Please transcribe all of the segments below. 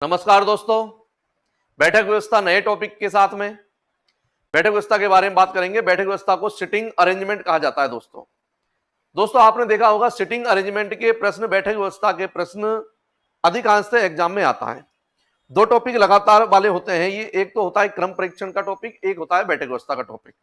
नमस्कार दोस्तों, बैठक व्यवस्था नए टॉपिक के साथ में बैठक व्यवस्था के बारे में बात करेंगे। बैठक व्यवस्था को सिटिंग अरेंजमेंट कहा जाता है। दोस्तों आपने देखा होगा सिटिंग अरेंजमेंट के प्रश्न, बैठक व्यवस्था के प्रश्न अधिकांशतः एग्जाम में आता है। दो टॉपिक लगातार वाले होते हैं। ये एक तो होता है क्रम परीक्षण का टॉपिक, एक होता है बैठक व्यवस्था का टॉपिक।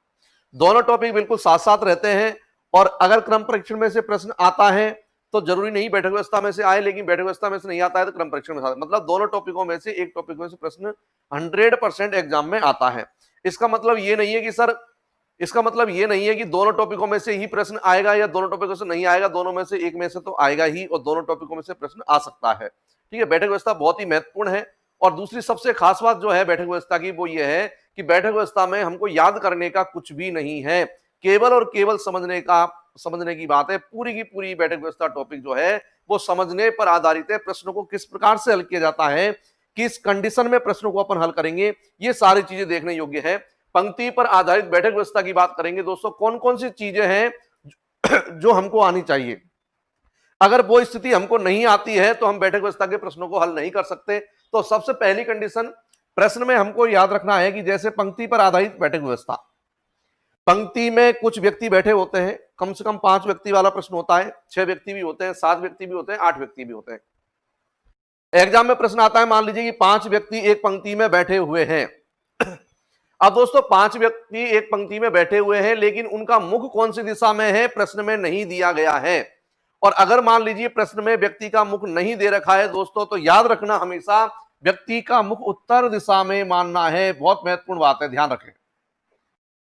दोनों टॉपिक बिल्कुल साथ साथ रहते हैं और अगर क्रम परीक्षण में से प्रश्न आता है तो जरूरी नहीं बैठक व्यवस्था में से आए, लेकिन बैठक व्यवस्था में से नहीं आता है तो क्रम परीक्षण में आता है। मतलब दोनों टॉपिकों में से एक टॉपिक में से प्रश्न 100% एग्जाम में आता है। इसका मतलब ये नहीं है कि सर, इसका मतलब ये नहीं है कि दोनों टॉपिकों में से ही प्रश्न आएगा या दोनों टॉपिकों से नहीं आएगा। दोनों में से एक में से तो आएगा ही और दोनों टॉपिकों में से प्रश्न आ सकता है। ठीक है, बैठक व्यवस्था बहुत ही महत्वपूर्ण है। और दूसरी सबसे खास बात जो है बैठक व्यवस्था की वो ये है कि बैठक व्यवस्था में हमको याद करने का कुछ भी नहीं है, केवल और केवल समझने की बात है। पूरी की पूरी बैठक व्यवस्था टॉपिक जो है वो समझने पर आधारित है। प्रश्नों को किस प्रकार से हल किया जाता है, किस कंडीशन में प्रश्नों को अपन हल करेंगे, ये सारी चीजें देखने योग्य है। पंक्ति पर आधारित बैठक व्यवस्था की बात करेंगे दोस्तों। कौन कौन सी चीजें हैं जो हमको आनी चाहिए। अगर वो स्थिति हमको नहीं आती है तो हम बैठक व्यवस्था के प्रश्नों को हल नहीं कर सकते। तो सबसे पहली कंडीशन प्रश्न में हमको याद रखना है कि जैसे पंक्ति पर आधारित बैठक व्यवस्था, पंक्ति में कुछ व्यक्ति बैठे होते हैं, कम से कम 5 व्यक्ति वाला प्रश्न होता है, 6 व्यक्ति भी होते हैं, 7 व्यक्ति भी होते हैं, 8 व्यक्ति भी होते हैं। एग्जाम में प्रश्न आता है, मान लीजिए कि 5 व्यक्ति एक पंक्ति में बैठे हुए हैं। अब दोस्तों 5 व्यक्ति एक पंक्ति में बैठे हुए हैं, लेकिन उनका मुख कौन सी दिशा में है प्रश्न में नहीं दिया गया है। और अगर मान लीजिए प्रश्न में व्यक्ति का मुख नहीं दे रखा है दोस्तों, तो याद रखना हमेशा व्यक्ति का मुख उत्तर दिशा में मानना है। बहुत महत्वपूर्ण बात है, ध्यान रखें।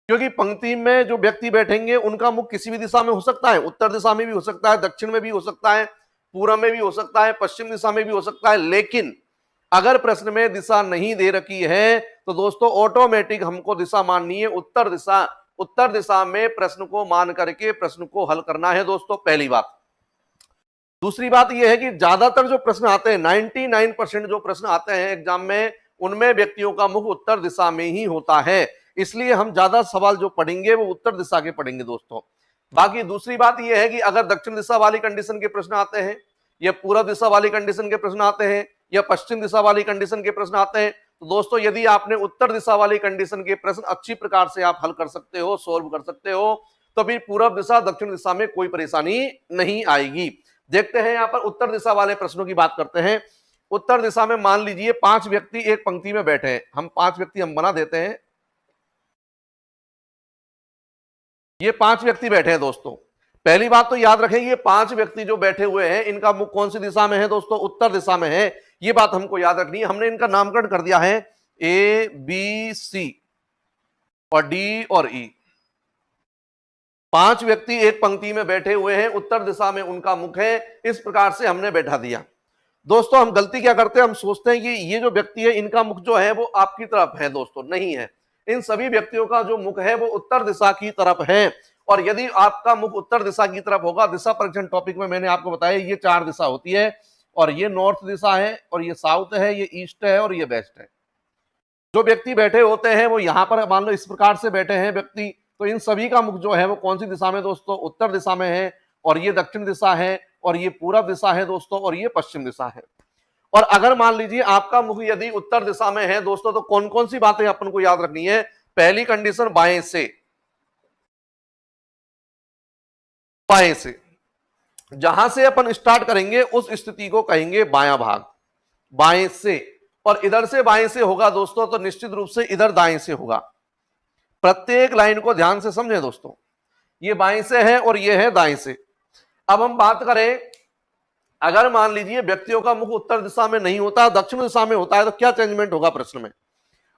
क्योंकि पंक्ति में जो व्यक्ति बैठेंगे उनका मुख किसी भी दिशा में हो सकता है, उत्तर दिशा में भी हो सकता है, दक्षिण में भी हो सकता है, पूर्व में भी हो सकता है, पश्चिम दिशा में भी हो सकता है। लेकिन अगर प्रश्न में दिशा नहीं दे रखी है तो दोस्तों ऑटोमेटिक हमको दिशा माननी है उत्तर दिशा। उत्तर दिशा में प्रश्न को मान करके प्रश्न को हल करना है दोस्तों, पहली बात। दूसरी बात यह है कि ज्यादातर जो प्रश्न आते हैं, 99% जो प्रश्न आते हैं एग्जाम में, उनमें व्यक्तियों का मुख उत्तर दिशा में ही होता है। इसलिए हम ज्यादा सवाल जो पढ़ेंगे वो उत्तर दिशा के पढ़ेंगे दोस्तों। बाकी दूसरी बात यह है कि अगर दक्षिण दिशा वाली कंडीशन के प्रश्न आते हैं या पूर्व दिशा वाली कंडीशन के प्रश्न आते हैं या पश्चिम दिशा वाली कंडीशन के प्रश्न आते हैं, तो दोस्तों यदि आपने उत्तर दिशा वाली कंडीशन के प्रश्न अच्छी प्रकार से आप हल कर सकते हो, सोल्व कर सकते हो, तो फिर पूर्व दिशा दक्षिण दिशा में कोई परेशानी नहीं आएगी। देखते हैं यहां पर उत्तर दिशा वाले प्रश्नों की बात करते हैं। उत्तर दिशा में मान लीजिए 5 व्यक्ति एक पंक्ति में बैठे हैं। हम 5 व्यक्ति हम बना देते हैं। ये 5 व्यक्ति बैठे हैं दोस्तों। पहली बात तो याद रखें, ये 5 व्यक्ति जो बैठे हुए हैं इनका मुख कौन सी दिशा में है दोस्तों, उत्तर दिशा में है। ये बात हमको याद रखनी है। हमने इनका नामकरण कर दिया है ए बी सी और डी और ई। 5 व्यक्ति एक पंक्ति में बैठे हुए हैं, उत्तर दिशा में उनका मुख है। इस प्रकार से हमने बैठा दिया। दोस्तों हम गलती क्या करते हैं, हम सोचते हैं कि ये जो व्यक्ति है इनका मुख जो है वो आपकी तरफ है। दोस्तों नहीं है, इन सभी व्यक्तियों का जो मुख है वो उत्तर दिशा की तरफ है। और यदि आपका मुख उत्तर दिशा की तरफ होगा, दिशा परीक्षण टॉपिक में मैंने आपको बताया ये 4 दिशा होती है, और ये नॉर्थ दिशा है, और ये साउथ है, ये ईस्ट है, और ये वेस्ट है। जो व्यक्ति बैठे होते हैं वो यहां पर मान लो इस प्रकार से बैठे हैं व्यक्ति, तो इन सभी का मुख जो है वो कौन सी दिशा में दोस्तों, उत्तर दिशा में है। और ये दक्षिण दिशा है, और ये पूर्व दिशा है दोस्तों, और ये पश्चिम दिशा है। और अगर मान लीजिए आपका मुख यदि उत्तर दिशा में है दोस्तों, तो कौन कौन सी बातें अपन को याद रखनी है। पहली कंडीशन बाएं से, बाएं से जहां से अपन स्टार्ट करेंगे उस स्थिति को कहेंगे बायां भाग, बाएं से। और इधर से बाएं से होगा दोस्तों तो निश्चित रूप से इधर दाएं से होगा। प्रत्येक लाइन को ध्यान से समझें दोस्तों, ये बाएं से है और ये है दाएं से। अब हम बात करें, अगर मान लीजिए व्यक्तियों का मुख उत्तर दिशा में नहीं होता, दक्षिण दिशा में होता है, तो क्या चेंजमेंट होगा प्रश्न में।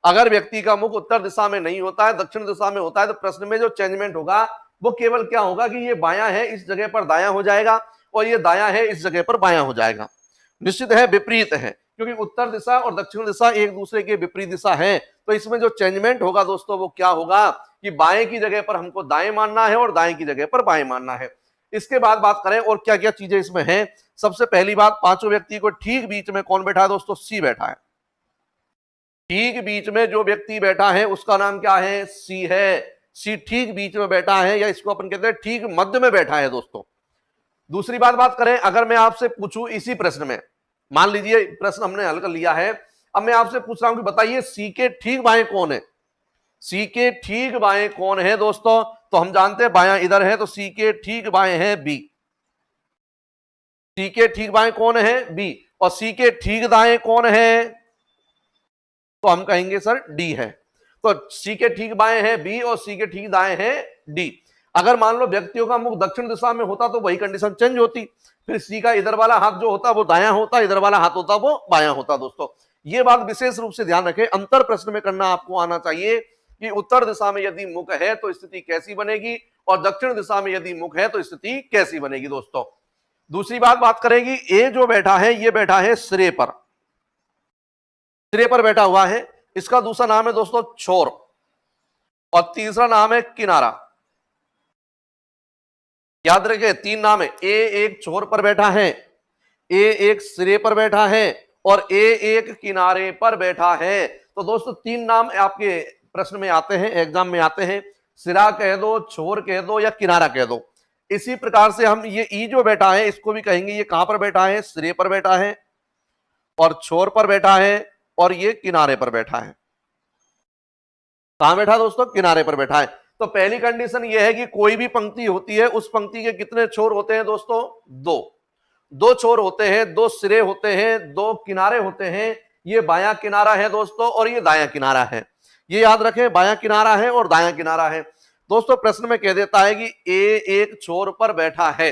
अगर व्यक्ति का मुख उत्तर दिशा में नहीं होता है, दक्षिण दिशा में होता है, तो प्रश्न में जो चेंजमेंट होगा वो केवल क्या होगा कि ये बायां है इस जगह पर दायां हो जाएगा, और ये दायां है इस जगह पर बायां हो जाएगा। निश्चित है विपरीत है, क्योंकि उत्तर दिशा और दक्षिण दिशा एक दूसरे के विपरीत दिशा है। तो इसमें जो चेंजमेंट होगा दोस्तों वो क्या होगा कि बाएं की जगह पर हमको दाएं मानना है और दाएं की जगह पर बाएं मानना है। इसके बाद बात करें और क्या क्या चीजें इसमें हैं। सबसे पहली बात, 5 व्यक्ति को ठीक बीच में कौन बैठा है दोस्तों, सी बैठा है। ठीक बीच में जो व्यक्ति बैठा है उसका नाम क्या है, सी है। सी ठीक बीच में बैठा है, या इसको अपन कहते हैं ठीक मध्य में बैठा है दोस्तों। दूसरी बात करें, अगर मैं आपसे पूछूं इसी प्रश्न में, मान लीजिए प्रश्न हमने हल कर लिया है, अब मैं आपसे पूछ रहा हूं कि बताइए सी के ठीक बाएं कौन है? सी के ठीक बाएं कौन है दोस्तों? तो हम जानते हैं बायां इधर है, तो सी के ठीक बाएं है बी। सी के ठीक बाएं कौन है? बी। और सी के ठीक दाएं कौन है? तो हम कहेंगे सर डी है। तो सी के ठीक बाएं है बी और सी के ठीक दाएं है डी। अगर मान लो व्यक्तियों का मुख दक्षिण दिशा में होता तो वही कंडीशन चेंज होती, फिर सी का इधर वाला हाथ जो होता वो दायां होता, इधर वाला हाथ होता वो बायां होता। दोस्तों ये बात विशेष रूप से ध्यान रखें, अंतर प्रश्न में करना आपको आना चाहिए कि उत्तर दिशा में यदि मुख है तो स्थिति कैसी बनेगी और दक्षिण दिशा में यदि मुख है तो स्थिति कैसी बनेगी। दोस्तों दूसरी बात करेंगी, ए जो बैठा है ये बैठा है सिरे पर, सिरे पर बैठा हुआ है, इसका दूसरा नाम है दोस्तों छोर और तीसरा नाम है किनारा। याद रखें तीन नाम है, ए एक छोर पर बैठा है, ए एक सिरे पर बैठा है और ए एक किनारे पर बैठा है। तो दोस्तों तीन नाम आपके प्रश्न में आते हैं, एग्जाम में आते हैं, सिरा कह दो, छोर कह दो या किनारा कह दो। इसी प्रकार से हम ये ई जो बैठा है इसको भी कहेंगे ये कहां पर बैठा है? सिरे पर बैठा है और छोर पर बैठा है और ये किनारे पर बैठा है। कहां बैठा दोस्तों? किनारे पर बैठा है। तो पहली कंडीशन यह है कि कोई भी पंक्ति होती है उस पंक्ति के कितने छोर होते हैं दोस्तों? दो छोर होते हैं, दो सिरे होते हैं, दो किनारे होते हैं। ये बायां किनारा है दोस्तों और ये दायां किनारा है, ये याद रखें, बायां किनारा है और दायां किनारा है। दोस्तों प्रश्न में कह देता है कि ए एक छोर पर बैठा है।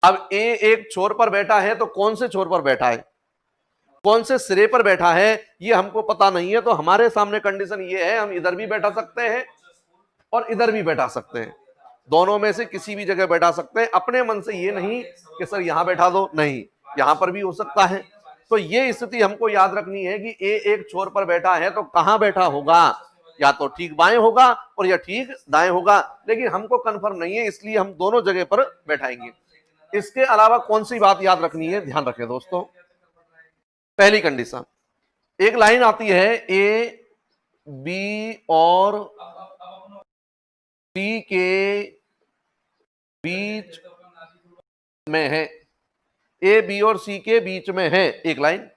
अब ए एक छोर पर बैठा है तो कौन से छोर पर बैठा है, कौन से सिरे पर बैठा है ये हमको पता नहीं है। तो हमारे सामने कंडीशन ये है, हम इधर भी बैठा सकते हैं और इधर भी बैठा सकते हैं, दोनों में से किसी भी जगह बैठा सकते हैं। अपने मन से ये नहीं कि सर यहां बैठा दो, नहीं, यहां पर भी हो सकता है। तो ये स्थिति हमको याद रखनी है कि ए एक छोर पर बैठा है तो कहां बैठा होगा, या तो ठीक बाएं होगा और या ठीक दाएं होगा, लेकिन हमको कंफर्म नहीं है, इसलिए हम दोनों जगह पर बैठाएंगे। इसके अलावा कौन सी बात याद रखनी है, ध्यान रखें दोस्तों। पहली कंडीशन, एक लाइन आती है ए बी और सी के बीच में है, ए बी और सी के बीच में है एक लाइन,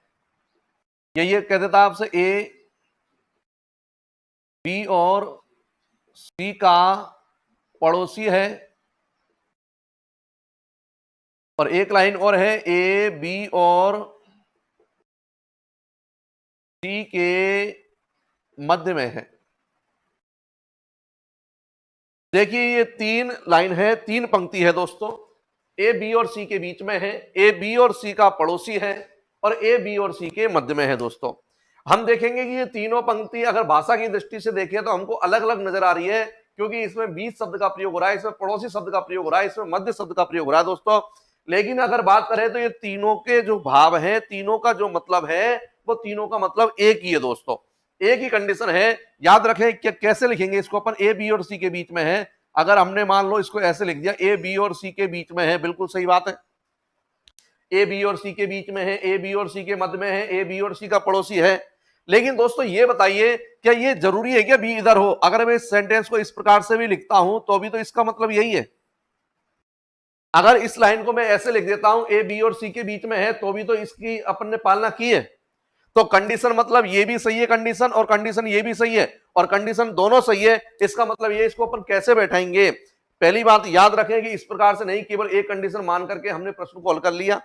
ये कह देता आपसे ए बी और सी का पड़ोसी है, और एक लाइन और है ए बी और सी के मध्य में है। देखिए ये तीन लाइन है, तीन पंक्ति है दोस्तों, ए बी और सी के बीच में है, ए बी और सी का पड़ोसी है और ए बी और सी के मध्य में है। दोस्तों हम देखेंगे कि ये तीनों पंक्ति अगर भाषा की दृष्टि से देखें तो हमको अलग अलग नजर आ रही है, क्योंकि इसमें बीच शब्द का प्रयोग हो रहा है, इसमें पड़ोसी शब्द का प्रयोग हो रहा है, इसमें मध्य शब्द का प्रयोग हो रहा है दोस्तों। लेकिन अगर बात करें तो ये तीनों के जो भाव है, तीनों का जो मतलब है, वो तीनों का मतलब एक ही है दोस्तों, एक ही कंडीशन है। याद रखें कि कैसे लिखेंगे इसको अपन, ए बी और सी के बीच में है। अगर हमने मान लो इसको ऐसे लिख दिया, ए बी और सी के बीच में है, बिल्कुल सही बात है, ए बी और सी के बीच में है, ए बी और सी के मध्य में है, ए बी और सी का पड़ोसी है। लेकिन दोस्तों ये बताइए क्या ये जरूरी है क्या बी इधर हो? अगर मैं इस सेंटेंस को इस प्रकार से भी लिखता हूं तो भी तो इसका मतलब यही है। अगर इस लाइन को मैं ऐसे लिख देता हूं, ए बी और सी के बीच में है, तो भी तो इसकी अपन ने पालना की है। तो कंडीशन मतलब ये भी सही है कंडीशन, और कंडीशन ये भी सही है, और कंडीशन दोनों सही है। इसका मतलब ये, इसको अपन कैसे बैठाएंगे? पहली बात याद रखें कि इस प्रकार से नहीं, केवल एक कंडीशन मान करके हमने प्रश्न को हल कर लिया,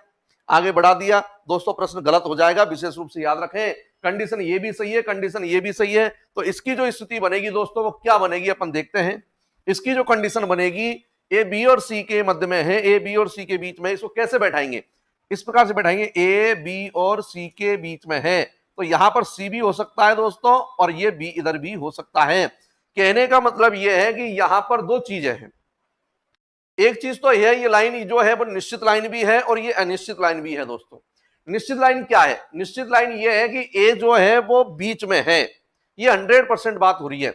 आगे बढ़ा दिया, दोस्तों प्रश्न गलत हो जाएगा। विशेष रूप से याद रखें कंडीशन ये भी सही है, कंडीशन ये भी सही है, तो इसकी जो स्थिति बनेगी दोस्तों वो क्या बनेगी अपन देखते हैं। इसकी जो कंडीशन बनेगी, ए बी और सी के मध्य में है, ए बी और सी के बीच में, इसको कैसे बैठाएंगे? इस प्रकार से बैठाएंगे, ए बी और सी के बीच में है, तो यहां पर सी भी हो सकता है दोस्तों और ये बी इधर भी हो सकता है। कहने का मतलब यह है कि यहां पर दो चीजें हैं, एक चीज तो है ये लाइन जो है वो निश्चित लाइन भी है और ये अनिश्चित लाइन भी है। दोस्तों निश्चित लाइन क्या है? निश्चित लाइन ये है कि ए जो है वो बीच में है, ये 100% बात हो रही है।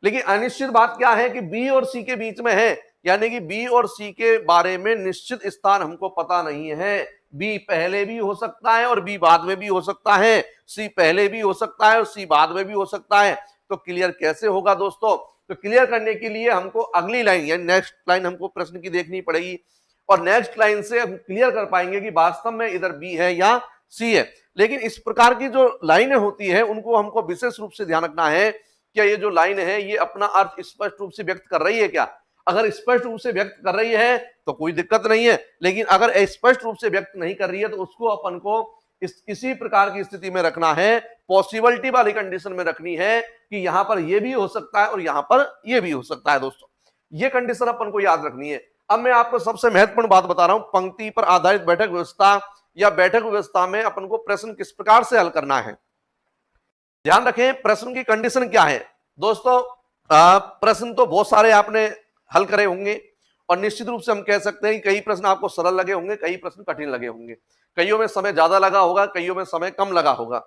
लेकिन अनिश्चित बात क्या है कि बी और सी के बीच में है, यानी कि बी और सी के बारे में निश्चित स्थान हमको पता नहीं है। बी पहले भी हो सकता है और बी बाद में भी हो सकता है, सी पहले भी हो सकता है और सी बाद में भी हो सकता है। तो क्लियर कैसे होगा दोस्तों? तो क्लियर करने के लिए हमको अगली लाइन यानी नेक्स्ट लाइन हमको प्रश्न की देखनी पड़ेगी, और नेक्स्ट लाइन से हम क्लियर कर पाएंगे कि वास्तव में इधर बी है या सी है। लेकिन इस प्रकार की जो लाइनें होती है उनको हमको विशेष रूप से ध्यान रखना है, क्या ये जो लाइन है ये अपना अर्थ स्पष्ट रूप से व्यक्त कर रही है क्या? अगर स्पष्ट रूप से व्यक्त कर रही है तो कोई दिक्कत नहीं है, लेकिन अगर स्पष्ट रूप से व्यक्त नहीं कर रही है तो उसको अपन को इसी प्रकार की स्थिति में रखना है, पॉसिबिलिटी वाली कंडीशन में रखनी है कि यहां पर ये भी हो सकता है और यहां पर ये भी हो सकता है। दोस्तों ये कंडीशन अपन को याद रखनी है। अब मैं आपको सबसे महत्वपूर्ण बात बता रहा हूं, पंक्ति पर आधारित बैठक व्यवस्था या बैठक व्यवस्था में अपन को प्रश्न किस प्रकार से हल करना है। ध्यान रखें प्रश्न की कंडीशन क्या है। दोस्तों प्रश्न तो बहुत सारे आपने हल करे होंगे और निश्चित रूप से हम कह सकते हैं कि कई प्रश्न आपको सरल लगे होंगे, कई प्रश्न कठिन लगे होंगे, कईयों में समय ज्यादा लगा होगा, कईयों में समय कम लगा होगा।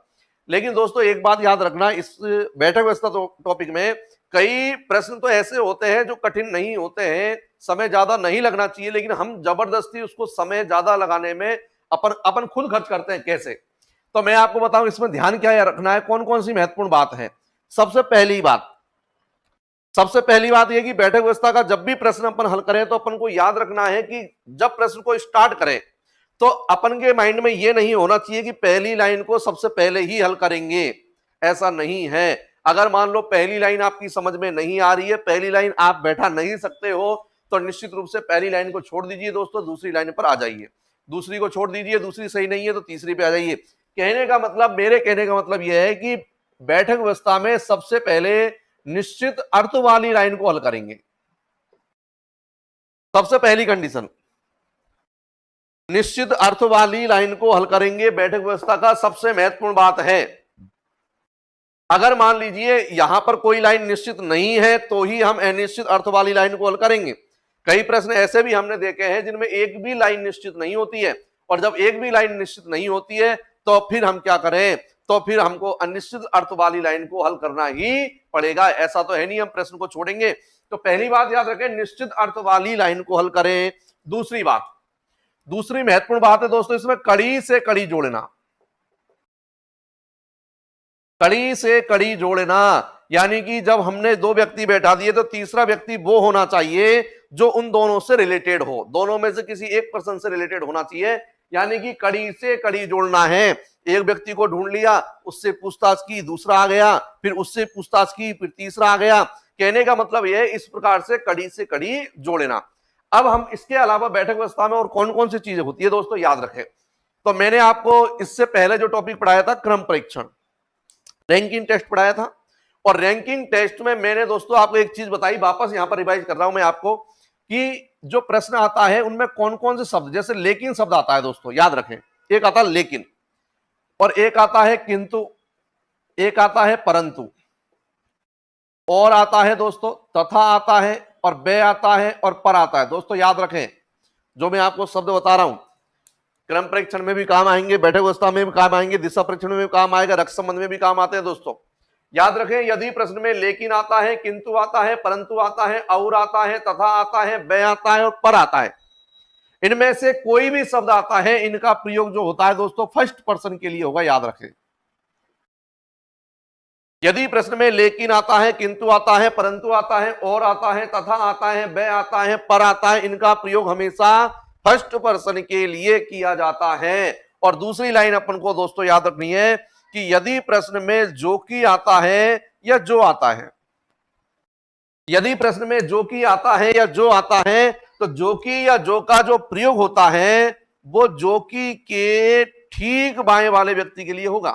लेकिन दोस्तों एक बात याद रखना, इस बैठक व्यवस्था टॉपिक में कई प्रश्न तो ऐसे होते हैं जो कठिन नहीं होते हैं, समय ज्यादा नहीं लगना चाहिए, लेकिन हम जबरदस्ती उसको समय ज्यादा लगाने में अपन खुद खर्च करते हैं। कैसे? तो मैं आपको बताऊं इसमें ध्यान क्या रखना है, कौन कौन सी महत्वपूर्ण बात है। सबसे पहली बात यह कि बैठक व्यवस्था का जब भी प्रश्न अपन हल करें तो अपन को याद रखना है कि जब प्रश्न को स्टार्ट करें तो अपन के माइंड में यह नहीं होना चाहिए कि पहली लाइन को सबसे पहले ही हल करेंगे। ऐसा नहीं है। अगर मान लो पहली लाइन आपकी समझ में नहीं आ रही है, पहली लाइन आप बैठा नहीं सकते हो, तो निश्चित रूप से पहली लाइन को छोड़ दीजिए दोस्तों, दूसरी लाइन पर आ जाइए। दूसरी को छोड़ दीजिए, दूसरी सही नहीं है तो तीसरी पे आ जाइए। मेरे कहने का मतलब यह है कि बैठक व्यवस्था में सबसे पहले निश्चित अर्थ वाली लाइन को हल करेंगे। सबसे पहली कंडीशन, निश्चित अर्थ वाली लाइन को हल करेंगे। बैठक व्यवस्था का सबसे महत्वपूर्ण बात है। अगर मान लीजिए यहां पर कोई लाइन निश्चित नहीं है तो ही हम अनिश्चित अर्थ वाली लाइन को हल करेंगे। कई प्रश्न ऐसे भी हमने देखे हैं जिनमें एक भी लाइन निश्चित नहीं होती है, और जब एक भी लाइन निश्चित नहीं होती है तो फिर हम क्या करें, तो फिर हमको अनिश्चित अर्थ वाली लाइन को हल करना ही पड़ेगा। ऐसा तो है नहीं हम प्रश्न को छोड़ेंगे। तो पहली बात याद रखें, निश्चित अर्थ वाली लाइन को हल करें। दूसरी महत्वपूर्ण बात है दोस्तों, इसमें कड़ी से कड़ी जोड़ना। कड़ी से कड़ी जोड़ना यानी कि जब हमने दो व्यक्ति बैठा दिए तो तीसरा व्यक्ति वो होना चाहिए जो उन दोनों से रिलेटेड हो, दोनों में से किसी एक पर्सन से रिलेटेड होना चाहिए। यानी कि कड़ी से कड़ी जोड़ना है। एक व्यक्ति को ढूंढ लिया, उससे पूछताछ की, दूसरा आ गया, फिर उससे पूछताछ की, फिर तीसरा आ गया। कहने का मतलब यह है इस प्रकार से कड़ी से कड़ी जोड़ना। अब हम इसके अलावा बैठक व्यवस्था में और कौन कौन सी चीजें होती है दोस्तों याद रखें। तो मैंने आपको इससे पहले जो टॉपिक पढ़ाया था क्रम परीक्षण, रैंकिंग टेस्ट पढ़ाया था, और रैंकिंग टेस्ट में मैंने दोस्तों आपको एक चीज बताई, वापस यहां पर रिवाइज कर रहा हूं मैं आपको, कि जो प्रश्न आता है उनमें कौन कौन से शब्द, जैसे लेकिन शब्द आता है दोस्तों याद रखें, एक आता है लेकिन, और एक आता है किंतु, एक आता है परंतु, और आता है दोस्तों तथा आता है, और बे आता है, और पर आता है। दोस्तों याद रखें जो मैं आपको शब्द बता रहा हूं क्रम परीक्षण में भी काम आएंगे, बैठक व्यवस्था में भी काम आएंगे, दिशा परीक्षण में भी काम आएगा, रक्त संबंध में भी काम आते हैं। दोस्तों याद रखें यदि प्रश्न में लेकिन आता है, किंतु आता है, परंतु आता है, और आता है, तथा आता है, बे आता है, और पर आता है, इनमें से कोई भी शब्द आता है, इनका प्रयोग जो होता है दोस्तों फर्स्ट पर्सन के लिए होगा। याद रखें यदि प्रश्न में लेकिन आता है, किंतु आता है, परंतु आता है, और आता है, तथा आता है, बे आता है, पर आता है, इनका प्रयोग हमेशा फर्स्ट पर्सन के लिए किया जाता है। और दूसरी लाइन अपन को दोस्तों याद रखनी है कि यदि प्रश्न में जो कि आता है या जो आता है, यदि प्रश्न में जो कि आता है या जो आता है, तो जो कि या जो का जो प्रयोग होता है वो जो कि के ठीक बाएं वाले व्यक्ति के लिए होगा,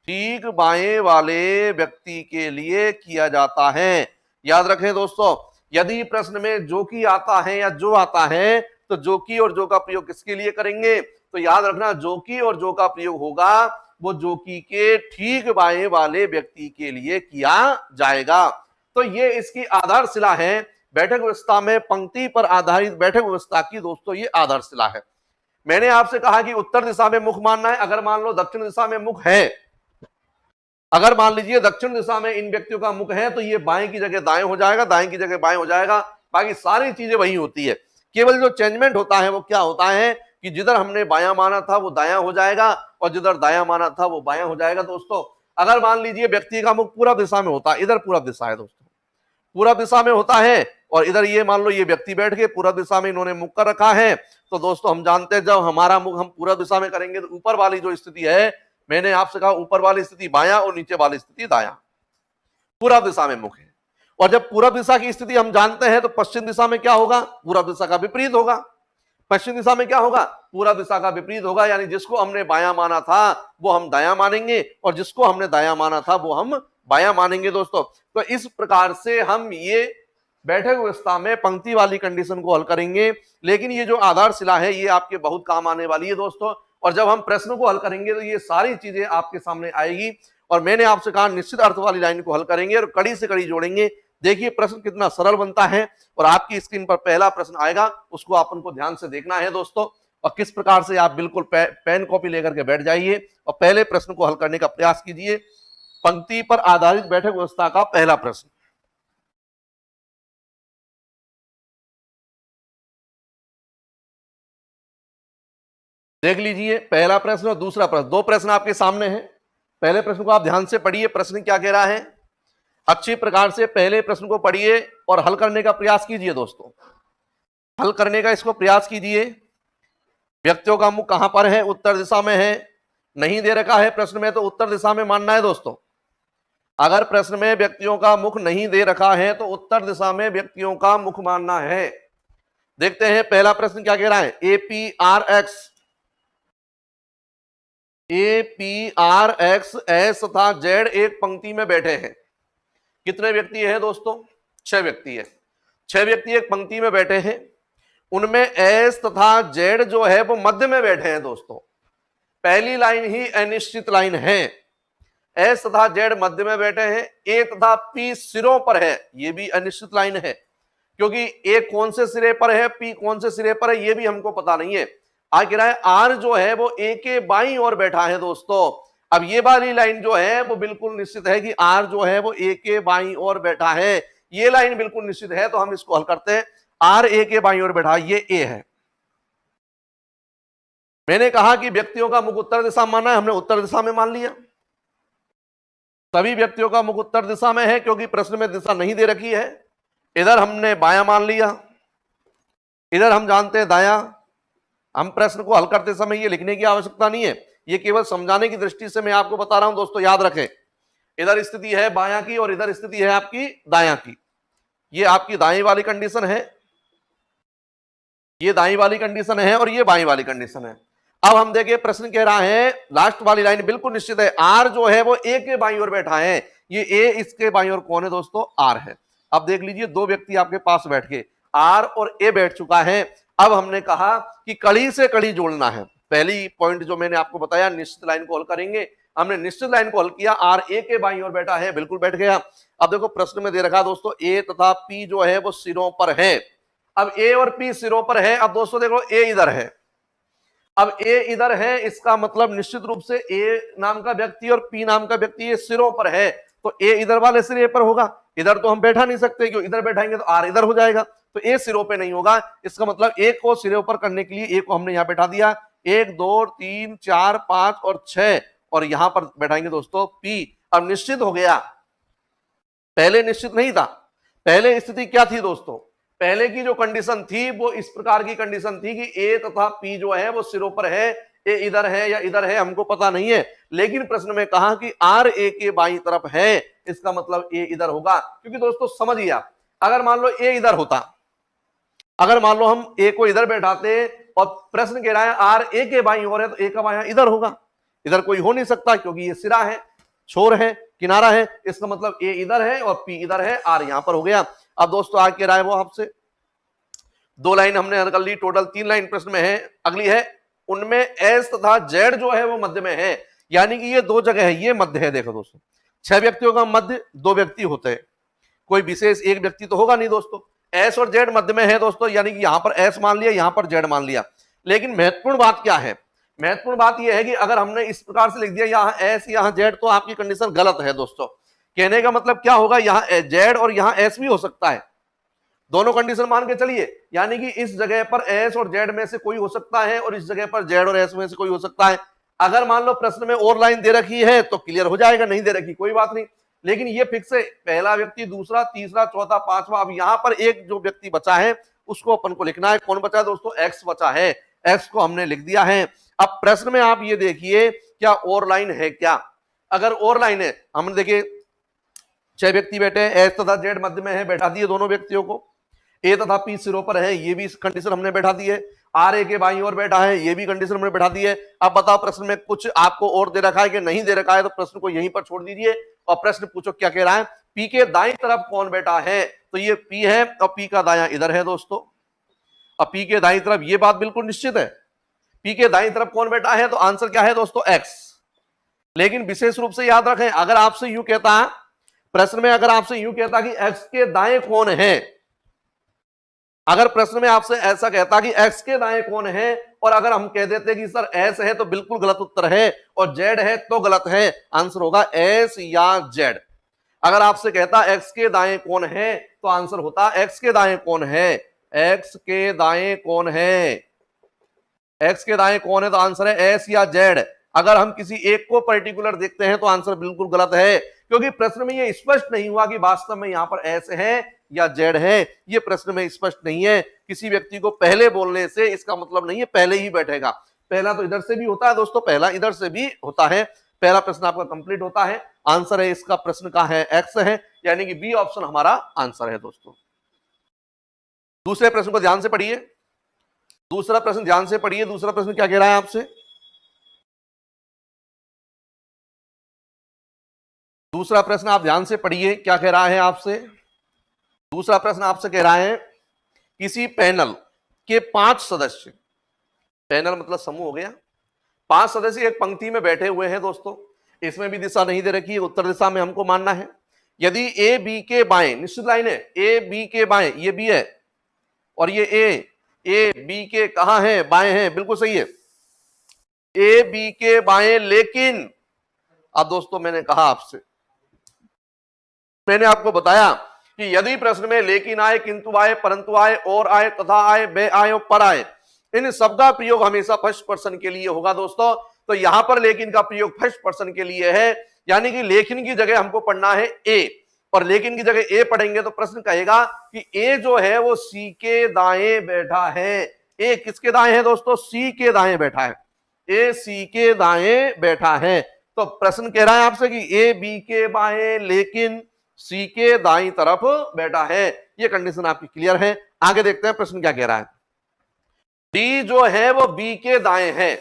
ठीक बाएं वाले व्यक्ति के लिए किया जाता है। याद रखें दोस्तों यदि प्रश्न में जो कि आता है या जो आता है तो जो कि और जो का प्रयोग किसके लिए करेंगे, तो याद रखना जो कि और जो का प्रयोग होगा वो जो कि के ठीक बाएं वाले व्यक्ति के लिए किया जाएगा। तो ये इसकी आधारशिला है। बैठक व्यवस्था में पंक्ति पर आधारित बैठक व्यवस्था की दोस्तों ये आधारशिला है। मैंने आपसे कहा कि उत्तर दिशा में मुख मानना है। अगर मान लो दक्षिण दिशा में मुख है, अगर मान लीजिए दक्षिण दिशा में इन व्यक्तियों का मुख है तो ये बाएं की जगह दाएं हो जाएगा, दाएं की जगह बाएं हो जाएगा, बाकी सारी चीजें वही होती है। केवल जो चेंजमेंट होता है वो क्या होता है कि जिधर हमने बायां माना था वो दायां हो जाएगा और जिधर दायां माना था वो बायां हो जाएगा। दोस्तों अगर मान लीजिए व्यक्ति का मुख पूरब दिशा में होता है, इधर पूरब दिशा है दोस्तों, पूरब दिशा में होता है और इधर ये मान लो ये व्यक्ति बैठ के पूर्व दिशा में इन्होंने मुख कर रखा है, तो दोस्तों हम जानते हैं जब हमारा मुख हम पूर्व दिशा में करेंगे तो ऊपर वाली जो स्थिति है, मैंने आपसे कहा ऊपर वाली स्थिति बायां और नीचे वाली स्थिति दायां, पूर्व दिशा में मुख है। और जब पूर्व दिशा की स्थिति हम जानते हैं तो पश्चिम दिशा में क्या होगा, पूर्व दिशा का विपरीत होगा। पश्चिम दिशा में क्या होगा, पूर्व दिशा का विपरीत होगा, यानी जिसको हमने बायां माना था वो हम दायां मानेंगे और जिसको हमने दायां माना था वो हम बायां मानेंगे दोस्तों। तो इस प्रकार से हम ये बैठक व्यवस्था में पंक्ति वाली कंडीशन को हल करेंगे। लेकिन ये जो आधारशिला है ये आपके बहुत काम आने वाली है दोस्तों, और जब हम प्रश्न को हल करेंगे तो ये सारी चीजें आपके सामने आएगी। और मैंने आपसे कहा निश्चित अर्थ वाली लाइन को हल करेंगे और कड़ी से कड़ी जोड़ेंगे। देखिए प्रश्न कितना सरल बनता है, और आपकी स्क्रीन पर पहला प्रश्न आएगा, उसको अपन को ध्यान से देखना है दोस्तों, और किस प्रकार से आप बिल्कुल पेन कॉपी लेकर के बैठ जाइए और पहले प्रश्न को हल करने का प्रयास कीजिए। पंक्ति पर आधारित बैठक व्यवस्था का पहला प्रश्न, देख लीजिए पहला प्रश्न और दूसरा प्रश्न, दो प्रश्न आपके सामने हैं। पहले प्रश्न को आप ध्यान से पढ़िए, प्रश्न क्या कह रहा है, अच्छी प्रकार से पहले प्रश्न को पढ़िए और हल करने का प्रयास कीजिए दोस्तों, हल करने का इसको प्रयास कीजिए। व्यक्तियों का मुख कहां पर है, उत्तर दिशा में है, नहीं दे रखा है प्रश्न में तो उत्तर दिशा में मानना है दोस्तों। अगर प्रश्न में व्यक्तियों का मुख नहीं दे रखा है तो उत्तर दिशा में व्यक्तियों का मुख मानना है। देखते हैं पहला प्रश्न क्या कह रहा है, APRX एस तथा जेड एक पंक्ति में बैठे हैं। कितने व्यक्ति हैं दोस्तों, 6 व्यक्ति है। 6 व्यक्ति एक पंक्ति में बैठे हैं, उनमें एस तथा जेड जो है वो मध्य में बैठे हैं दोस्तों। पहली लाइन ही अनिश्चित लाइन है, एस तथा जेड मध्य में बैठे हैं, ए तथा पी सिरों पर है, ये भी अनिश्चित लाइन है, क्योंकि ए कौन से सिरे पर है, पी कौन से सिरे पर है ये भी हमको पता नहीं है। आगे कह रहा है आर जो है वो ए के बाईं ओर बैठा है दोस्तों। अब ये वाली लाइन जो है वो बिल्कुल निश्चित है कि आर जो है वो ए के बाईं ओर बैठा है, ये लाइन बिल्कुल निश्चित है, तो हम इसको हल करते हैं। आर ए के बाईं ओर बैठा, ये ए है। मैंने कहा कि व्यक्तियों का मुख उत्तर दिशा माना है, हमने उत्तर दिशा में मान लिया। सभी व्यक्तियों का मुख उत्तर दिशा में है क्योंकि प्रश्न में दिशा नहीं दे रखी है। इधर हमने बायां मान लिया, इधर हम जानते हैं दायां। हम प्रश्न को हल करते समय ये लिखने की आवश्यकता नहीं है, ये केवल समझाने की दृष्टि से मैं आपको बता रहा हूं दोस्तों, याद रखें। इधर स्थिति है बायां की और इधर स्थिति है आपकी दायां की। ये आपकी दाएं वाली कंडीशन है, ये दाएं वाली कंडीशन है और ये बाएं वाली कंडीशन है। अब हम देखिए प्रश्न कह रहा है, लास्ट वाली लाइन बिल्कुल निश्चित है, आर जो है वो ए के बाईं ओर बैठा है, ये ए इसके बाईं ओर कौन है दोस्तों, आर है। अब देख लीजिए दो व्यक्ति आपके पास बैठ के, आर और ए बैठ चुका है। अब हमने कहा कि कड़ी से कड़ी जोड़ना है। पहली पॉइंट जो मैंने आपको बताया, निश्चित लाइन को हल करेंगे, हमने निश्चित लाइन को हल किया, आर ए के बाईं ओर बैठा है, बिल्कुल बैठ गया। अब देखो प्रश्न में दे रखा दोस्तों ए तथा पी जो है वो सिरों पर है। अब ए और पी सिरों पर है। अब दोस्तों देखो ए इधर है, अब ए इधर है, इसका मतलब निश्चित रूप से ए नाम का व्यक्ति और पी नाम का व्यक्ति ये सिरों पर है, तो ए इधर वाले सिरे पर होगा। इधर तो हम बैठा नहीं सकते, क्यों इधर बैठाएंगे तो आर इधर हो जाएगा, तो ए सिरों पे नहीं होगा। इसका मतलब ए को सिरे ऊपर करने के लिए ए को हमने यहां बैठा दिया, 1 2 3 4 5 और 6, और यहां पर बैठाएंगे दोस्तों पी। अब निश्चित हो गया, पहले निश्चित नहीं था। पहले स्थिति क्या थी दोस्तों, पहले की जो कंडीशन थी वो इस प्रकार की कंडीशन थी कि ए तथा पी जो है वो सिरों पर है, ए इधर है या इधर है हमको पता नहीं है, लेकिन प्रश्न में कहा कि आर ए के बाईं तरफ है, इसका मतलब ए इधर होगा। क्योंकि दोस्तों समझिए आप, अगर मान लो ए इधर होता, अगर मान लो हम ए को इधर बैठाते और प्रश्न कह रहा है आर ए के बाईं ओर है, तो ए का बायां इधर होगा, इधर कोई हो नहीं सकता क्योंकि ये सिरा है, छोर है, किनारा है, इसका मतलब ए इधर है और पी इधर है, आर यहां पर हो गया। अब दोस्तों आगे कह रहा है वो आपसे, 2 लाइन हमने हल कर ली, टोटल 3 लाइन प्रश्न में है। अगली है, उनमें एस तथा जेड जो है वो मध्य में है, यानी कि ये 2 जगह है, ये मध्य है। देखो दोस्तों 6 व्यक्तियों का मध्य 2 व्यक्ति होते हैं, कोई विशेष एक व्यक्ति तो होगा नहीं दोस्तों। एस और जेड मध्य में है दोस्तों, यानी कि यहां पर एस मान लिया, यहां पर जेड मान लिया। लेकिन महत्वपूर्ण बात क्या है, महत्वपूर्ण बात यह है कि अगर हमने इस प्रकार से लिख दिया यहां एस यहां जेड, तो आपकी कंडीशन गलत है दोस्तों। कहने का मतलब क्या होगा, यहां जेड और यहां एस भी हो सकता है, दोनों कंडीशन मान के चलिए, यानी कि इस जगह पर एस और जेड में से कोई हो सकता है और इस जगह पर जेड और एस में से कोई हो सकता है। अगर मान लो प्रश्न में और लाइन दे रखी है तो क्लियर हो जाएगा, नहीं दे रखी कोई बात नहीं। लेकिन ये फिक्स है, पहला व्यक्ति, दूसरा, तीसरा, चौथा, पांचवा। अब यहां पर एक जो व्यक्ति बचा है उसको अपन को लिखना है। कौन बचा है दोस्तों? एक्स बचा है। एक्स को हमने लिख दिया है। अब प्रश्न में आप ये देखिए, क्या और लाइन है क्या? अगर और लाइन है, हमने देखिए 6 व्यक्ति बैठे हैं, एच तथा जेड मध्य में है, बैठा दिए दोनों व्यक्तियों को। ए तथा पी सिरों पर है, ये भी कंडीशन हमने बैठा दी है। आर ए के बाईं ओर बैठा है, ये भी कंडीशन हमने बैठा दी है। अब बताओ प्रश्न में कुछ आपको और दे रखा है कि नहीं दे रखा है, तो प्रश्न को यहीं पर छोड़ दीजिए और प्रश्न पूछो क्या कह रहा है। पी के दाईं तरफ कौन बैठा है? तो ये पी है और पी का दायां इधर है दोस्तों। अब पी के दाईं तरफ ये बात बिल्कुल निश्चित है, पी के दाईं तरफ कौन बैठा है? तो आंसर क्या है दोस्तों? एक्स। लेकिन विशेष रूप से याद रखें, अगर आपसे यूं कहता, प्रश्न में अगर आपसे यूं कहता कि एक्स के दाएं कौन है, अगर प्रश्न में आपसे ऐसा कहता कि एक्स के दाएं कौन है, और अगर हम कह देते कि सर एस है, तो बिल्कुल गलत उत्तर है, और जेड है तो गलत है। आंसर होगा एस या जेड। अगर आपसे कहता एक्स के दाएं कौन है, तो आंसर होता एक्स के दाएं कौन है। एक्स के दाएं कौन है? एक्स के दाएं कौन है, तो आंसर है एस या जेड। अगर हम किसी एक को पर्टिकुलर देखते हैं तो आंसर बिल्कुल गलत है, क्योंकि प्रश्न में यह स्पष्ट नहीं हुआ कि वास्तव में यहां पर एस है या जेड है। यह प्रश्न में स्पष्ट नहीं है। किसी व्यक्ति को पहले बोलने से इसका मतलब नहीं है पहले ही बैठेगा। पहला तो इधर से भी होता है दोस्तों, पहला इधर से भी होता है। पहला प्रश्न आपका कंप्लीट होता है। आंसर है इसका, प्रश्न का है एक्स है, यानी कि बी ऑप्शन हमारा आंसर है दोस्तों। दूसरे प्रश्न को ध्यान से पढ़िए, दूसरा प्रश्न ध्यान से पढ़िए। दूसरा प्रश्न क्या कह रहा है आपसे? दूसरा प्रश्न आप ध्यान से पढ़िए, क्या कह रहा है आपसे? दूसरा प्रश्न आपसे कह रहा है, किसी पैनल के 5 सदस्य, पैनल मतलब समूह हो गया, 5 सदस्य एक पंक्ति में बैठे हुए हैं दोस्तों। इसमें भी दिशा नहीं दे रखी है, उत्तर दिशा में हमको मानना है। यदि ए बी के बाएं, निश्चित लाइन है, ए बी के बाएं, ये बी है और ये ए बी के कहां है? बाएं हैं, बिल्कुल सही है, ए बी के बाएं। लेकिन अब दोस्तों मैंने कहा आपसे, मैंने आपको बताया कि यदि प्रश्न में लेकिन आए, किंतु आए, परंतु आए, और आए, तथा आए, बे आए और पर आए, इन सब का प्रयोग हमेशा फर्स्ट पर्सन के लिए होगा दोस्तों। तो यहां पर लेकिन का प्रयोग फर्स्ट पर्सन के लिए है, यानी कि लेकिन की जगह हमको पढ़ना है ए, और लेकिन की जगह ए पढ़ेंगे तो प्रश्न कहेगा कि ए जो है वो सी के दाएं बैठा है। ए किसके दाएं है दोस्तों? सी के दाएं बैठा है। ए सी के दाएं बैठा है। तो प्रश्न कह रहा है आपसे कि ए बी के बाएं, लेकिन सी के दाईं तरफ बैठा है। ये कंडीशन आपकी क्लियर है। आगे देखते हैं प्रश्न क्या कह रहा है। डी जो है वो बी के दाएं है।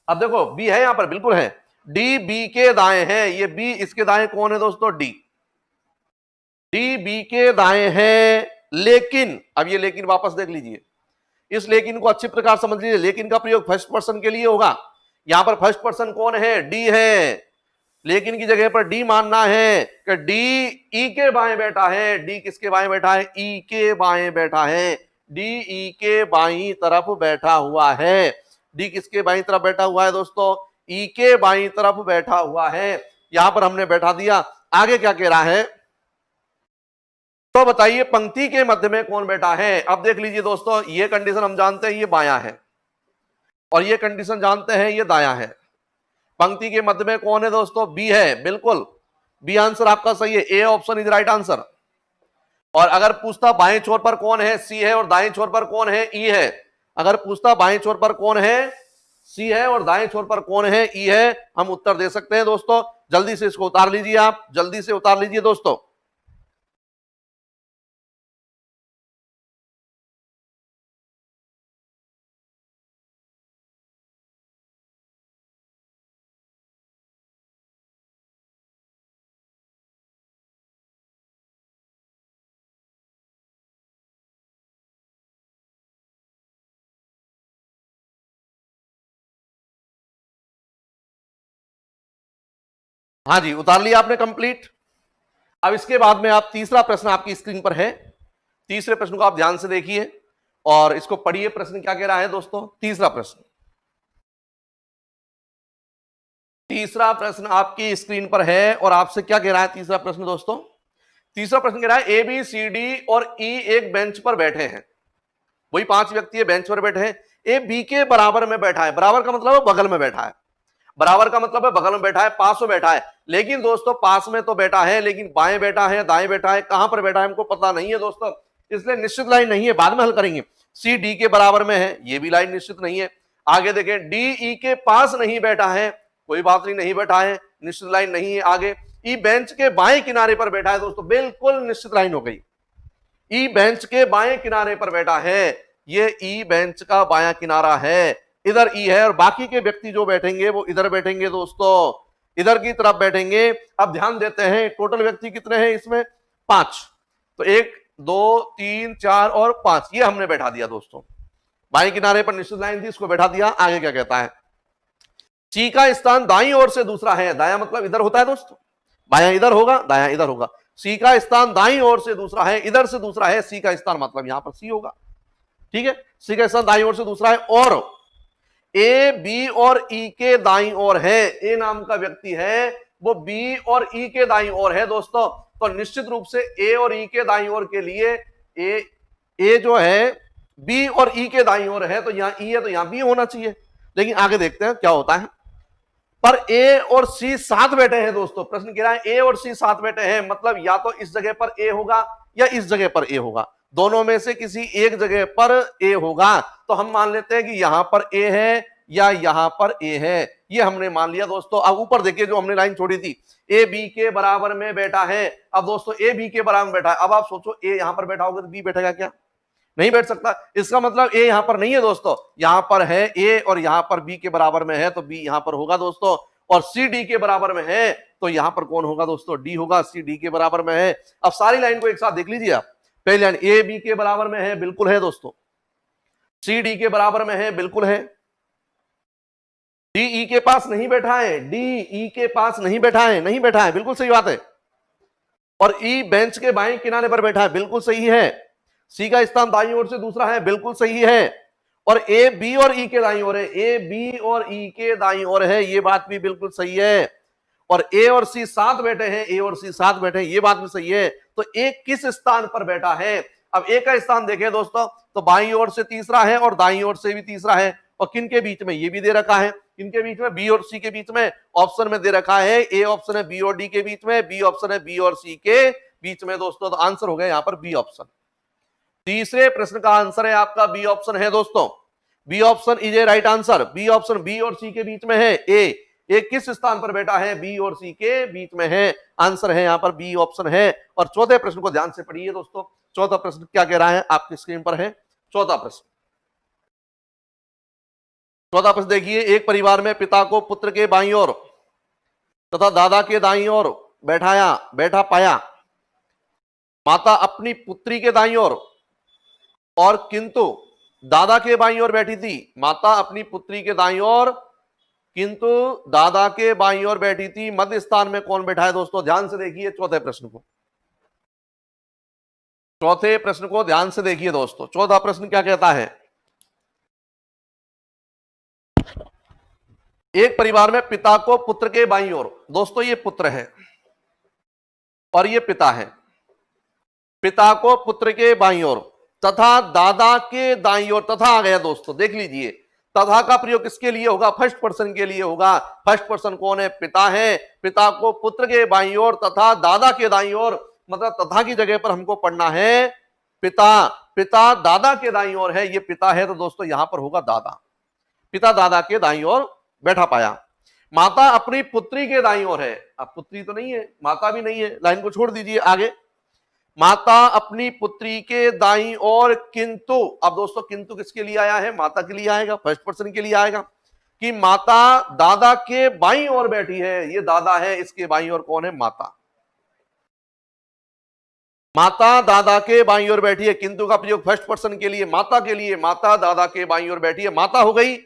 अब देखो बी है यहां पर, बिल्कुल है, डी बी के दाएं है। ये बी, इसके दाएं कौन है दोस्तों? डी। डी बी के दाएं है, लेकिन, अब ये लेकिन वापस देख लीजिए, इस लेकिन को अच्छी प्रकार समझ लीजिए। लेकिन का प्रयोग फर्स्ट पर्सन के लिए होगा। यहां पर फर्स्ट पर्सन कौन है? डी है। लेकिन की जगह पर डी मानना है कि डी ई के बाएं बैठा है। डी किसके बाएं बैठा है? ई के बाएं बैठा है। डी ई के बाईं तरफ बैठा हुआ है। डी किसके बाईं तरफ बैठा हुआ है दोस्तों? ई के बाईं तरफ बैठा हुआ है। यहां पर हमने बैठा दिया। आगे क्या कह रहा है, तो बताइए पंक्ति के मध्य में कौन बैठा है? अब देख लीजिए दोस्तों, ये कंडीशन हम जानते हैं ये बायां है, और ये कंडीशन जानते हैं ये दायां है। पंक्ति के मध्य में कौन है दोस्तों? बी है, बिल्कुल बी आंसर आपका सही है। A option is right answer. और अगर पूछता बाएं छोर पर कौन है? सी है, और दाएं छोर पर कौन है? ई है। अगर पूछता बाएं छोर पर कौन है? सी है, और दाएं छोर पर कौन है? ई है। हम उत्तर दे सकते हैं दोस्तों। जल्दी से इसको उतार लीजिए, आप जल्दी से उतार लीजिए दोस्तों। हाँ जी, उतार लिया आपने कंप्लीट। अब इसके बाद में आप तीसरा प्रश्न आपकी स्क्रीन पर है। तीसरे प्रश्न को आप ध्यान से देखिए और इसको पढ़िए। प्रश्न क्या कह रहा है दोस्तों? तीसरा प्रश्न, तीसरा प्रश्न आपकी स्क्रीन पर है और आपसे क्या कह रहा है तीसरा प्रश्न दोस्तों? तीसरा प्रश्न कह रहा है ए बी सी डी और ई एक बेंच पर बैठे हैं। वही 5 व्यक्ति है, बेंच पर बैठे हैं। ए बी के बराबर में बैठा है। बराबर का मतलब बगल में बैठा है। बराबर का मतलब है बगल में बैठा है, पास में बैठा है। लेकिन दोस्तों पास में तो बैठा है, लेकिन बाएं बैठा है, दाएं बैठा है, कहां पर बैठा है हमको पता नहीं है दोस्तों, इसलिए निश्चित लाइन नहीं है, बाद में हल करेंगे। सी डी के बराबर में है, ये भी लाइन निश्चित नहीं है। आगे देखें, डी ई के पास नहीं बैठा है, कोई बात नहीं, नहीं बैठा है, निश्चित लाइन नहीं है। आगे ई बेंच के बाएं किनारे पर बैठा है दोस्तों, बिल्कुल निश्चित लाइन हो गई। ई बेंच के बाएं किनारे पर बैठा है, ये ई बेंच का बायां किनारा है, इधर ई है, और बाकी के व्यक्ति जो बैठेंगे वो इधर बैठेंगे दोस्तों, इधर की तरफ बैठेंगे। अब ध्यान देते हैं टोटल व्यक्ति कितने हैं इसमें, 5, तो 1 2 3 4 और 5, ये हमने बैठा दिया दोस्तों। बाएं किनारे पर निश्चित लाइन थी, इसको बैठा दिया। आगे क्या कहता है, सी का स्थान दाईं ओर से दूसरा है, दायां मतलब इधर होता है दोस्तों, बायां इधर होगा, दायां इधर होगा। सी का स्थान दाईं ओर से दूसरा है, इधर से दूसरा है, सी का स्थान मतलब यहां पर सी होगा, ठीक है। सी का स्थान दाईं ओर से दूसरा है, और ए बी और ई के दाईं ओर है, ए नाम का व्यक्ति है वो बी और ई के दाईं ओर है दोस्तों, तो निश्चित रूप से ए और ई के दाईं ओर के लिए ए जो है बी और ई के दाईं ओर है, तो यहां ई है तो यहां बी होना चाहिए। लेकिन आगे देखते हैं क्या होता है, पर ए और सी साथ बैठे हैं दोस्तों, प्रश्न कह रहा है ए और सी साथ बैठे हैं, मतलब या तो इस जगह पर ए होगा या इस जगह पर ए होगा, दोनों में से किसी एक जगह पर ए होगा। तो हम मान लेते हैं कि यहां पर ए है या यहां पर ए है, ये हमने मान लिया दोस्तों। अब ऊपर देखिए जो हमने लाइन छोड़ी थी, ए बी के बराबर में बैठा है। अब दोस्तों ए बी के बराबर में बैठा है, अब आप सोचो ए यहां पर बैठा होगा तो बी बैठेगा क्या, नहीं बैठ सकता। इसका मतलब ए यहां पर नहीं है दोस्तों, यहां पर है ए और यहां पर बी के बराबर में है, तो बी यहां पर होगा दोस्तों। और सी डी के बराबर में है, तो यहां पर कौन होगा दोस्तों, डी होगा, सी डी के बराबर में है। अब सारी लाइन को एक साथ देख लीजिए आप, पहली लाइन ए बी के बराबर में है, बिल्कुल है दोस्तों, सी डी के बराबर में है, बिल्कुल है, डी ई के पास नहीं बैठा है, डी ई के पास नहीं बैठा है, नहीं बैठा है, बिल्कुल सही बात है, और ई बेंच के बाएं किनारे पर बैठा है, बिल्कुल सही है, सी का स्थान दाईं ओर से दूसरा है, बिल्कुल सही है, और ए बी और ई के दाईं ओर है, ए बी और ई के दाईं ओर है, ये बात भी बिल्कुल सही है, और ए और सी साथ बैठे हैं, ए और सी साथ बैठे हैं, ये बात भी सही है। तो ए किस स्थान पर बैठा है, अब ए का स्थान देखें दोस्तों, तो बाईं ओर से तीसरा है और दाईं ओर से भी तीसरा है, और किन के बीच में, ये भी दे रखा है, किनके बीच में, बी और सी के बीच में, ऑप्शन में दे रखा है, ए ऑप्शन है बी और डी के बीच में, बी ऑप्शन है बी और सी के बीच में दोस्तों, तो आंसर हो गया यहां पर बी ऑप्शन। तीसरे प्रश्न का आंसर है आपका बी ऑप्शन है दोस्तों, B option is a right answer. B option B और सी के बीच में है, ए किस स्थान पर बैठा है, बी और सी के बीच में है, आंसर है यहां पर बी ऑप्शन है। और चौथे प्रश्न को ध्यान से पढ़िए दोस्तों, चौथा प्रश्न क्या कह रहा है, आपकी स्क्रीन पर है चौथा प्रश्न। चौथा प्रश्न देखिए, एक परिवार में पिता को पुत्र के बाईं ओर तथा दादा के दाईं ओर बैठा पाया, माता अपनी पुत्री के दाईं ओर और किंतु दादा के बाईं ओर बैठी थी, माता अपनी पुत्री के दाईं ओर किंतु दादा के बाईं ओर बैठी थी, मध्य स्थान में कौन बैठा है दोस्तों, ध्यान से देखिए चौथे प्रश्न को, चौथे प्रश्न को ध्यान से देखिए दोस्तों। चौथा प्रश्न क्या कहता है, एक परिवार में पिता को पुत्र के बाईं ओर, दोस्तों ये पुत्र है और ये पिता है, पिता को पुत्र के बाईं ओर तथा दादा के दाईं ओर, तथा आ गया दोस्तों, देख लीजिए तथा का प्रयोग किसके लिए होगा, फर्स्ट पर्सन के लिए होगा। फर्स्ट पर्सन कौन है, पिता है, पिता को पुत्र के बाईं ओर तथा दादा के दाईं ओर, मतलब तथा की जगह पर हमको पढ़ना है पिता, पिता दादा के दाईं ओर है, ये पिता है, तो दोस्तों यहां पर होगा दादा, पिता दादा के दाईं ओर बैठा पाया। माता अपनी पुत्री के दाईं ओर है, अब पुत्री तो नहीं है, माता भी नहीं है, लाइन को छोड़ दीजिए आगे, माता अपनी पुत्री के दाईं ओर किंतु, अब दोस्तों किंतु किसके लिए आया है, माता के लिए आएगा, फर्स्ट पर्सन के लिए आएगा, कि माता दादा के बाईं ओर बैठी है, ये दादा है, इसके बाईं ओर कौन है, माता, माता दादा के बाईं ओर बैठी है, किंतु का प्रयोग फर्स्ट पर्सन के लिए, माता के लिए, माता दादा के बाईं ओर बैठी है, माता हो गई,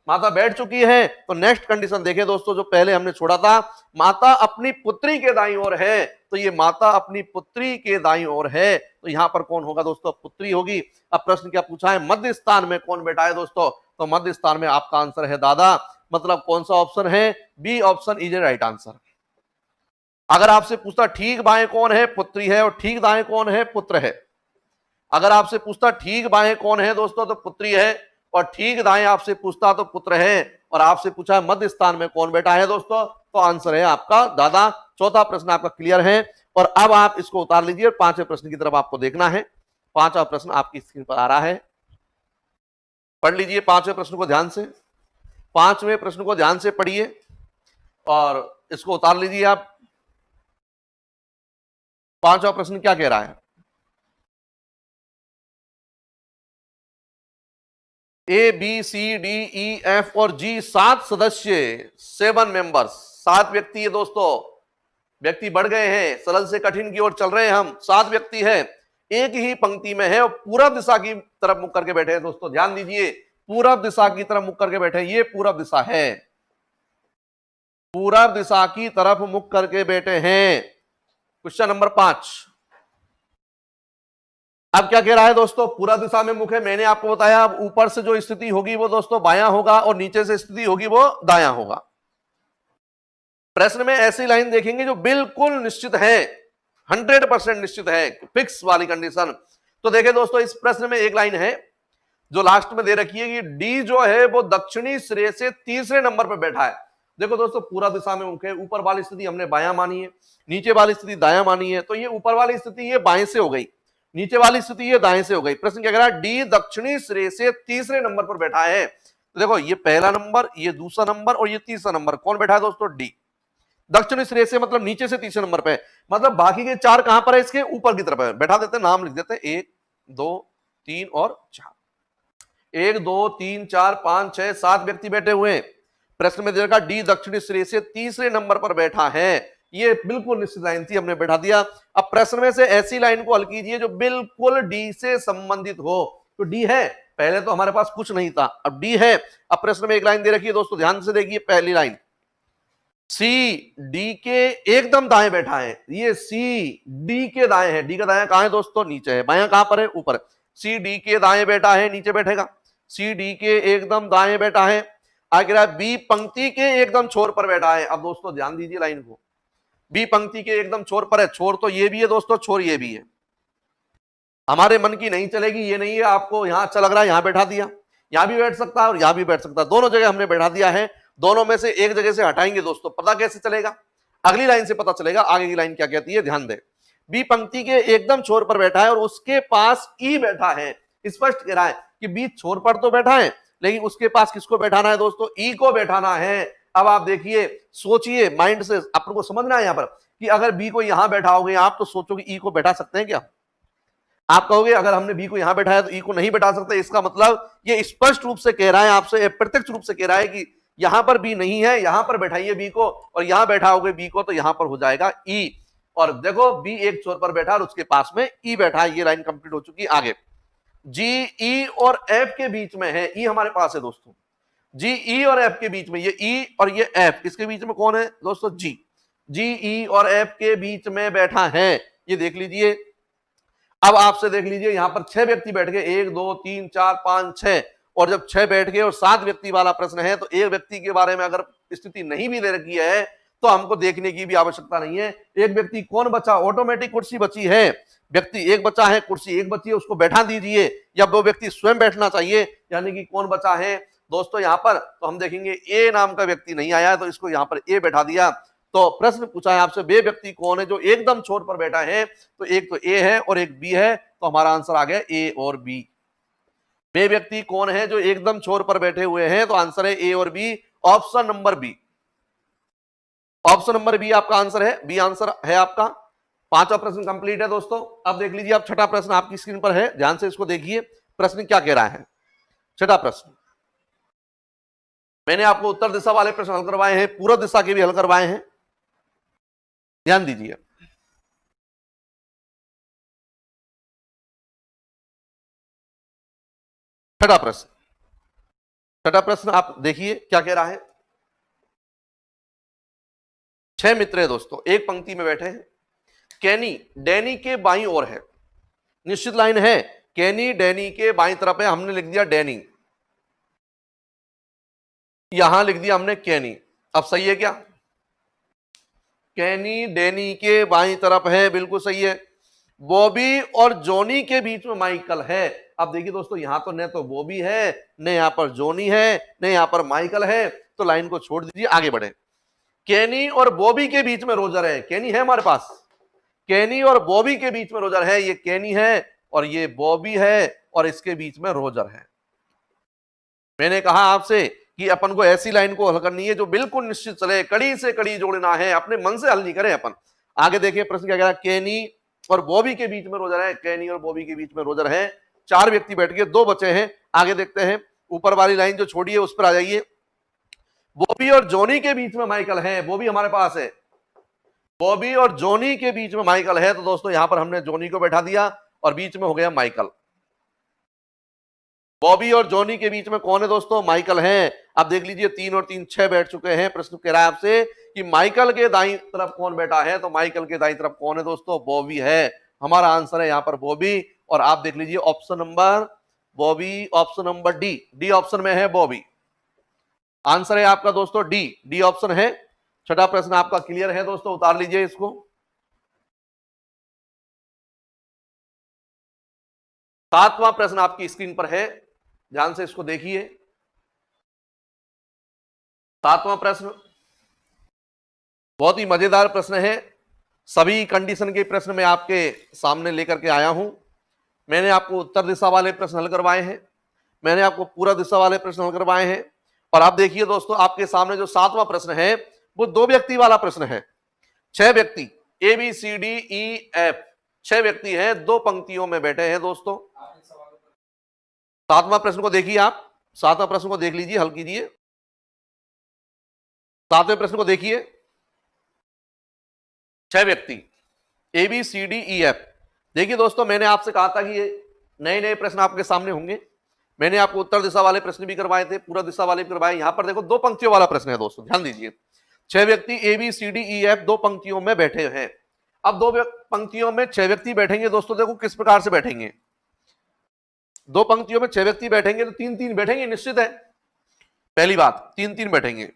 माता बैठ चुकी है। तो नेक्स्ट कंडीशन देखें दोस्तों, जो पहले हमने छोड़ा था, माता अपनी पुत्री के दाईं ओर है, तो ये माता अपनी पुत्री के दाईं ओर है, तो यहां पर कौन होगा दोस्तों, पुत्री होगी। अब प्रश्न क्या पूछा है, मध्य स्थान में कौन बैठा है दोस्तों, तो मध्य स्थान में आपका आंसर है दादा, मतलब कौन सा ऑप्शन है, B option is a right answer. अगर आपसे पूछता ठीक बाएं कौन है, पुत्री है, और ठीक दाएं कौन है, पुत्र है। अगर आपसे पूछता ठीक बाएं कौन है दोस्तों, तो पुत्री है, और ठीक दाएं आपसे पूछता तो पुत्र है, और आपसे पूछा है मध्य स्थान में कौन बैठा है दोस्तों, तो आंसर है आपका दादा। चौथा प्रश्न आपका क्लियर है। और अब आप इसको उतार लीजिए, पांचवें प्रश्न की तरफ आपको देखना है। पांचवा प्रश्न आपकी स्क्रीन पर आ रहा है, पढ़ लीजिए पांचवें प्रश्न को ध्यान से। पांचवें प्रश्न को ध्यान से पढ़िए और इसको उतार लीजिए आप। पांचवा प्रश्न क्या कह रहा है, A B C D E F और जी 7 सदस्य, 7 मेंबर्स, 7 व्यक्ति है दोस्तों। व्यक्ति बढ़ गए हैं, सरल से कठिन की ओर चल रहे हैं हम। 7 व्यक्ति है, एक ही पंक्ति में है और पूरब दिशा की तरफ मुख करके बैठे हैं दोस्तों। ध्यान दीजिए, पूरब दिशा की तरफ मुख करके बैठे हैं, ये पूरब दिशा है, पूरब दिशा की तरफ मुख करके बैठे हैं। Question number 5। अब क्या कह रहा है दोस्तों, पूरा दिशा में मुख है, मैंने आपको बताया। अब ऊपर से जो स्थिति होगी वो दोस्तों बायां होगा और नीचे से स्थिति होगी वो दायां होगा। प्रश्न में ऐसी लाइन देखेंगे जो बिल्कुल निश्चित है, 100% निश्चित है, फिक्स वाली कंडीशन। तो देखें दोस्तों, इस प्रश्न में एक लाइन है जो लास्ट में दे रखी है कि डी जो है वो दक्षिणी सिरे से तीसरे नंबर पर बैठा है। देखो दोस्तों, पूरा दिशा में मुख है, ऊपर वाली स्थिति हमने बायां मानी है, नीचे वाली स्थिति दायां मानी है, तो ये ऊपर वाली स्थिति ये बाएं से हो गई, नीचे वाली स्थिति ये दाएं से हो गई। प्रश्न क्या कह रहा है, डी दक्षिणी सिरे से तीसरे नंबर पर बैठा है। तो देखो, ये पहला नंबर, ये दूसरा नंबर और ये तीसरा नंबर, कौन बैठा है दोस्तों, डी। दक्षिणी सिरे से मतलब नीचे से तीसरे नंबर पे, मतलब बाकी के 4 कहां पर है, इसके ऊपर की तरफ है। बैठा देते, नाम लिख देते, 1 2 3 और 4। 1 2 3 4 5 6 7 व्यक्ति बैठे हुए हैं। प्रश्न में देखा डी दक्षिणी सिरे से तीसरे नंबर पर बैठा है, ये बिल्कुल निश्चित लाइन थी, हमने बैठा दिया। अब प्रश्न में से ऐसी लाइन को हल कीजिए जो बिल्कुल डी से संबंधित हो। तो डी है, पहले तो हमारे पास कुछ नहीं था, अब डी है। अब प्रश्न में एक लाइन दे रखी है दोस्तों, ध्यान से देखिए, पहली लाइन, सी डी के एकदम दाएं बैठा है। ये सी डी के दाएं है, डी का दाएं कहां है दोस्तों, नीचे है। बायां कहां पर है, ऊपर। सी डी के दाएं बैठा है, नीचे बैठेगा। सी डी के एकदम दाएं बैठा है। आगे बी पंक्ति के एकदम छोर पर बैठा है। अब दोस्तों ध्यान दीजिए लाइन को, बी पंक्ति के एकदम छोर पर है। छोर तो ये भी है दोस्तों, छोर ये भी है। हमारे मन की नहीं चलेगी, ये नहीं है आपको यहां अच्छा लग रहा है, यहां बैठा दिया, यहां भी बैठ सकता है और यहां भी बैठ सकता है, दोनों जगह हमने बैठा दिया है। दोनों में से एक जगह से हटाएंगे दोस्तों, पता कैसे चलेगा, अगली लाइन से पता चलेगा। आगे की लाइन क्या कहती है, ध्यान दे। बी पंक्ति के एकदम छोर पर बैठा है और उसके पास ई बैठा है। स्पष्ट कह रहा है कि बी छोर पर तो बैठा है, लेकिन उसके पास किसको बैठाना है दोस्तों, ई को बैठाना है। अब आप देखिए, सोचिए, माइंड से आपको समझना है यहां पर कि अगर बी को यहां बैठाओगे आप, तो सोचो कि ई को बैठा सकते हैं क्या। आप कहोगे अगर हमने बी को यहां बैठाया तो ई को नहीं बैठा सकते। इसका मतलब ये स्पष्ट रूप से कह रहा है आपसे, प्रत्यक्ष रूप से कह रहा है कि यहां पर बी नहीं है, यहां पर बैठाइए बी को, और यहां बैठाओगे बी को तो यहां पर हो जाएगा ई। और देखो, बी एक छोर पर बैठा और उसके पास में ई बैठा है। ये लाइन कंप्लीट हो चुकी है। आगे जी ई और एफ के बीच में है, ई हमारे पास है दोस्तों, जी ई और एफ के बीच में, ये ई और ये एफ, इसके बीच में कौन है दोस्तों, जी। जी ई और एफ के बीच में बैठा है, ये देख लीजिए। अब आपसे देख लीजिए, यहां पर 6 व्यक्ति बैठ गए, 1 2 3 4 5 6, और जब 6 बैठ गए और 7 व्यक्ति वाला प्रश्न है, तो एक व्यक्ति के बारे में अगर स्थिति नहीं भी दे रखी है तो हमको देखने की भी आवश्यकता नहीं है। एक व्यक्ति कौन बचा, ऑटोमेटिक कुर्सी बची है, व्यक्ति एक बचा है, कुर्सी एक बची है, उसको बैठा दीजिए, या वो व्यक्ति स्वयं बैठना चाहिए। यानी कि कौन बचा है दोस्तों यहां पर, तो हम देखेंगे ए नाम का व्यक्ति नहीं आया है, तो इसको यहां पर ए बैठा दिया। तो प्रश्न पूछा है आपसे, वे व्यक्ति कौन है जो एकदम छोर पर बैठा है, तो एक तो ए है और एक बी है, तो हमारा आंसर आ गया ए और बी। वे व्यक्ति कौन है जो एकदम छोर पर बैठे हुए हैं, तो आंसर है ए और B, option number B. Option number B आपका आंसर है, बी आंसर है आपका। पांचवा प्रश्न कंप्लीट है दोस्तों। अब देख लीजिए, अब छठा प्रश्न आपकी स्क्रीन पर है, ध्यान से इसको देखिए, प्रश्न क्या कह रहा है। छठा प्रश्न, मैंने आपको उत्तर दिशा वाले प्रश्न हल करवाए हैं, पूर्व दिशा के भी हल करवाए हैं, ध्यान दीजिए। छठा प्रश्न, छठा प्रश्न आप देखिए क्या कह रहा है। 6 मित्र है दोस्तों, एक पंक्ति में बैठे हैं। कैनी डैनी के बाईं ओर है, निश्चित लाइन है, कैनी डैनी के बाईं तरफ है, हमने लिख दिया डैनी, यहां लिख दिया हमने कैनी। अब सही है क्या, कैनी डैनी के बाईं तरफ है, बिल्कुल सही है। बॉबी और जॉनी के बीच में माइकल है। अब देखिए दोस्तों, यहां तो न तो बॉबी है, न यहां पर जॉनी है, न यहां पर माइकल है, तो लाइन को छोड़ दीजिए, आगे बढ़े। केनी और बॉबी के बीच में रोजर है, केनी है हमारे पास, केनी और बॉबी के बीच में रोजर है, ये केनी है और ये बॉबी है और इसके बीच में रोजर है। मैंने कहा आपसे कि अपन को ऐसी लाइन को हल करनी है जो बिल्कुल निश्चित चले, कड़ी से कड़ी जोड़ना है, अपने मन से हल नहीं करें अपन। आगे देखिए प्रश्न क्या कह रहा है, केनी और बॉबी के बीच में रोजर है, केनी और बॉबी के बीच में रोजर है, 4 व्यक्ति बैठ गए, 2 बचे हैं। आगे देखते हैं, ऊपर वाली लाइन जो छोड़ी है उस पर आ जाइए। बॉबी और जॉनी के बीच में माइकल है, बॉबी हमारे पास है, बॉबी और जॉनी के बीच में माइकल है, तो दोस्तों यहां पर हमने जॉनी को बैठा दिया और बीच में हो गया माइकल। बॉबी और जॉनी के बीच में कौन है दोस्तों, माइकल है। अब देख लीजिए 3 और 3 6 बैठ चुके हैं। प्रश्न कह रहा है आपसे कि माइकल के दाईं तरफ कौन बैठा है, तो माइकल के दाईं तरफ कौन है दोस्तों, बॉबी है। हमारा आंसर है यहां पर बॉबी। और आप देख लीजिए option number Bobby, option number D, D option में है बॉबी। आंसर है आपका दोस्तों डी, डी ऑप्शन है। छठा प्रश्न आपका क्लियर है दोस्तों, उतार लीजिए इसको। 7वां प्रश्न आपकी स्क्रीन पर है, ध्यान से इसको देखिए। 7वां प्रश्न बहुत ही मजेदार प्रश्न है। सभी कंडीशन के प्रश्न मैं आपके सामने लेकर के आया हूं। मैंने आपको उत्तर दिशा वाले प्रश्न हल करवाए हैं, मैंने आपको पूरा दिशा वाले प्रश्न हल करवाए हैं। और आप देखिए दोस्तों, आपके सामने जो 7वां प्रश्न है वो 2 व्यक्ति वाला प्रश्न है। 6 व्यक्ति A B C D E F, 6 व्यक्ति हैं, 2 पंक्तियों में बैठे हैं दोस्तों। 7वां प्रश्न को देखिए, आप 7वां प्रश्न को देख लीजिए, हल कीजिए। 7वें प्रश्न को देखिए, 6 व्यक्ति A B C D E F. देखिए दोस्तों, मैंने आपसे कहा था कि ये नए नए प्रश्न आपके सामने होंगे। मैंने आपको उत्तर दिशा वाले प्रश्न भी करवाए थे, पूरा दिशा वाले भी करवाए। यहां पर देखो 2 पंक्तियों वाला प्रश्न है दोस्तों, ध्यान दीजिए। 6 व्यक्ति A B C D E F 2 पंक्तियों में बैठे हैं। अब 2 पंक्तियों में 6 व्यक्ति बैठेंगे दोस्तों, देखो किस प्रकार से बैठेंगे। 2 पंक्तियों में 6 व्यक्ति बैठेंगे तो 3-3 बैठेंगे, निश्चित है। पहली बात 3-3 बैठेंगे।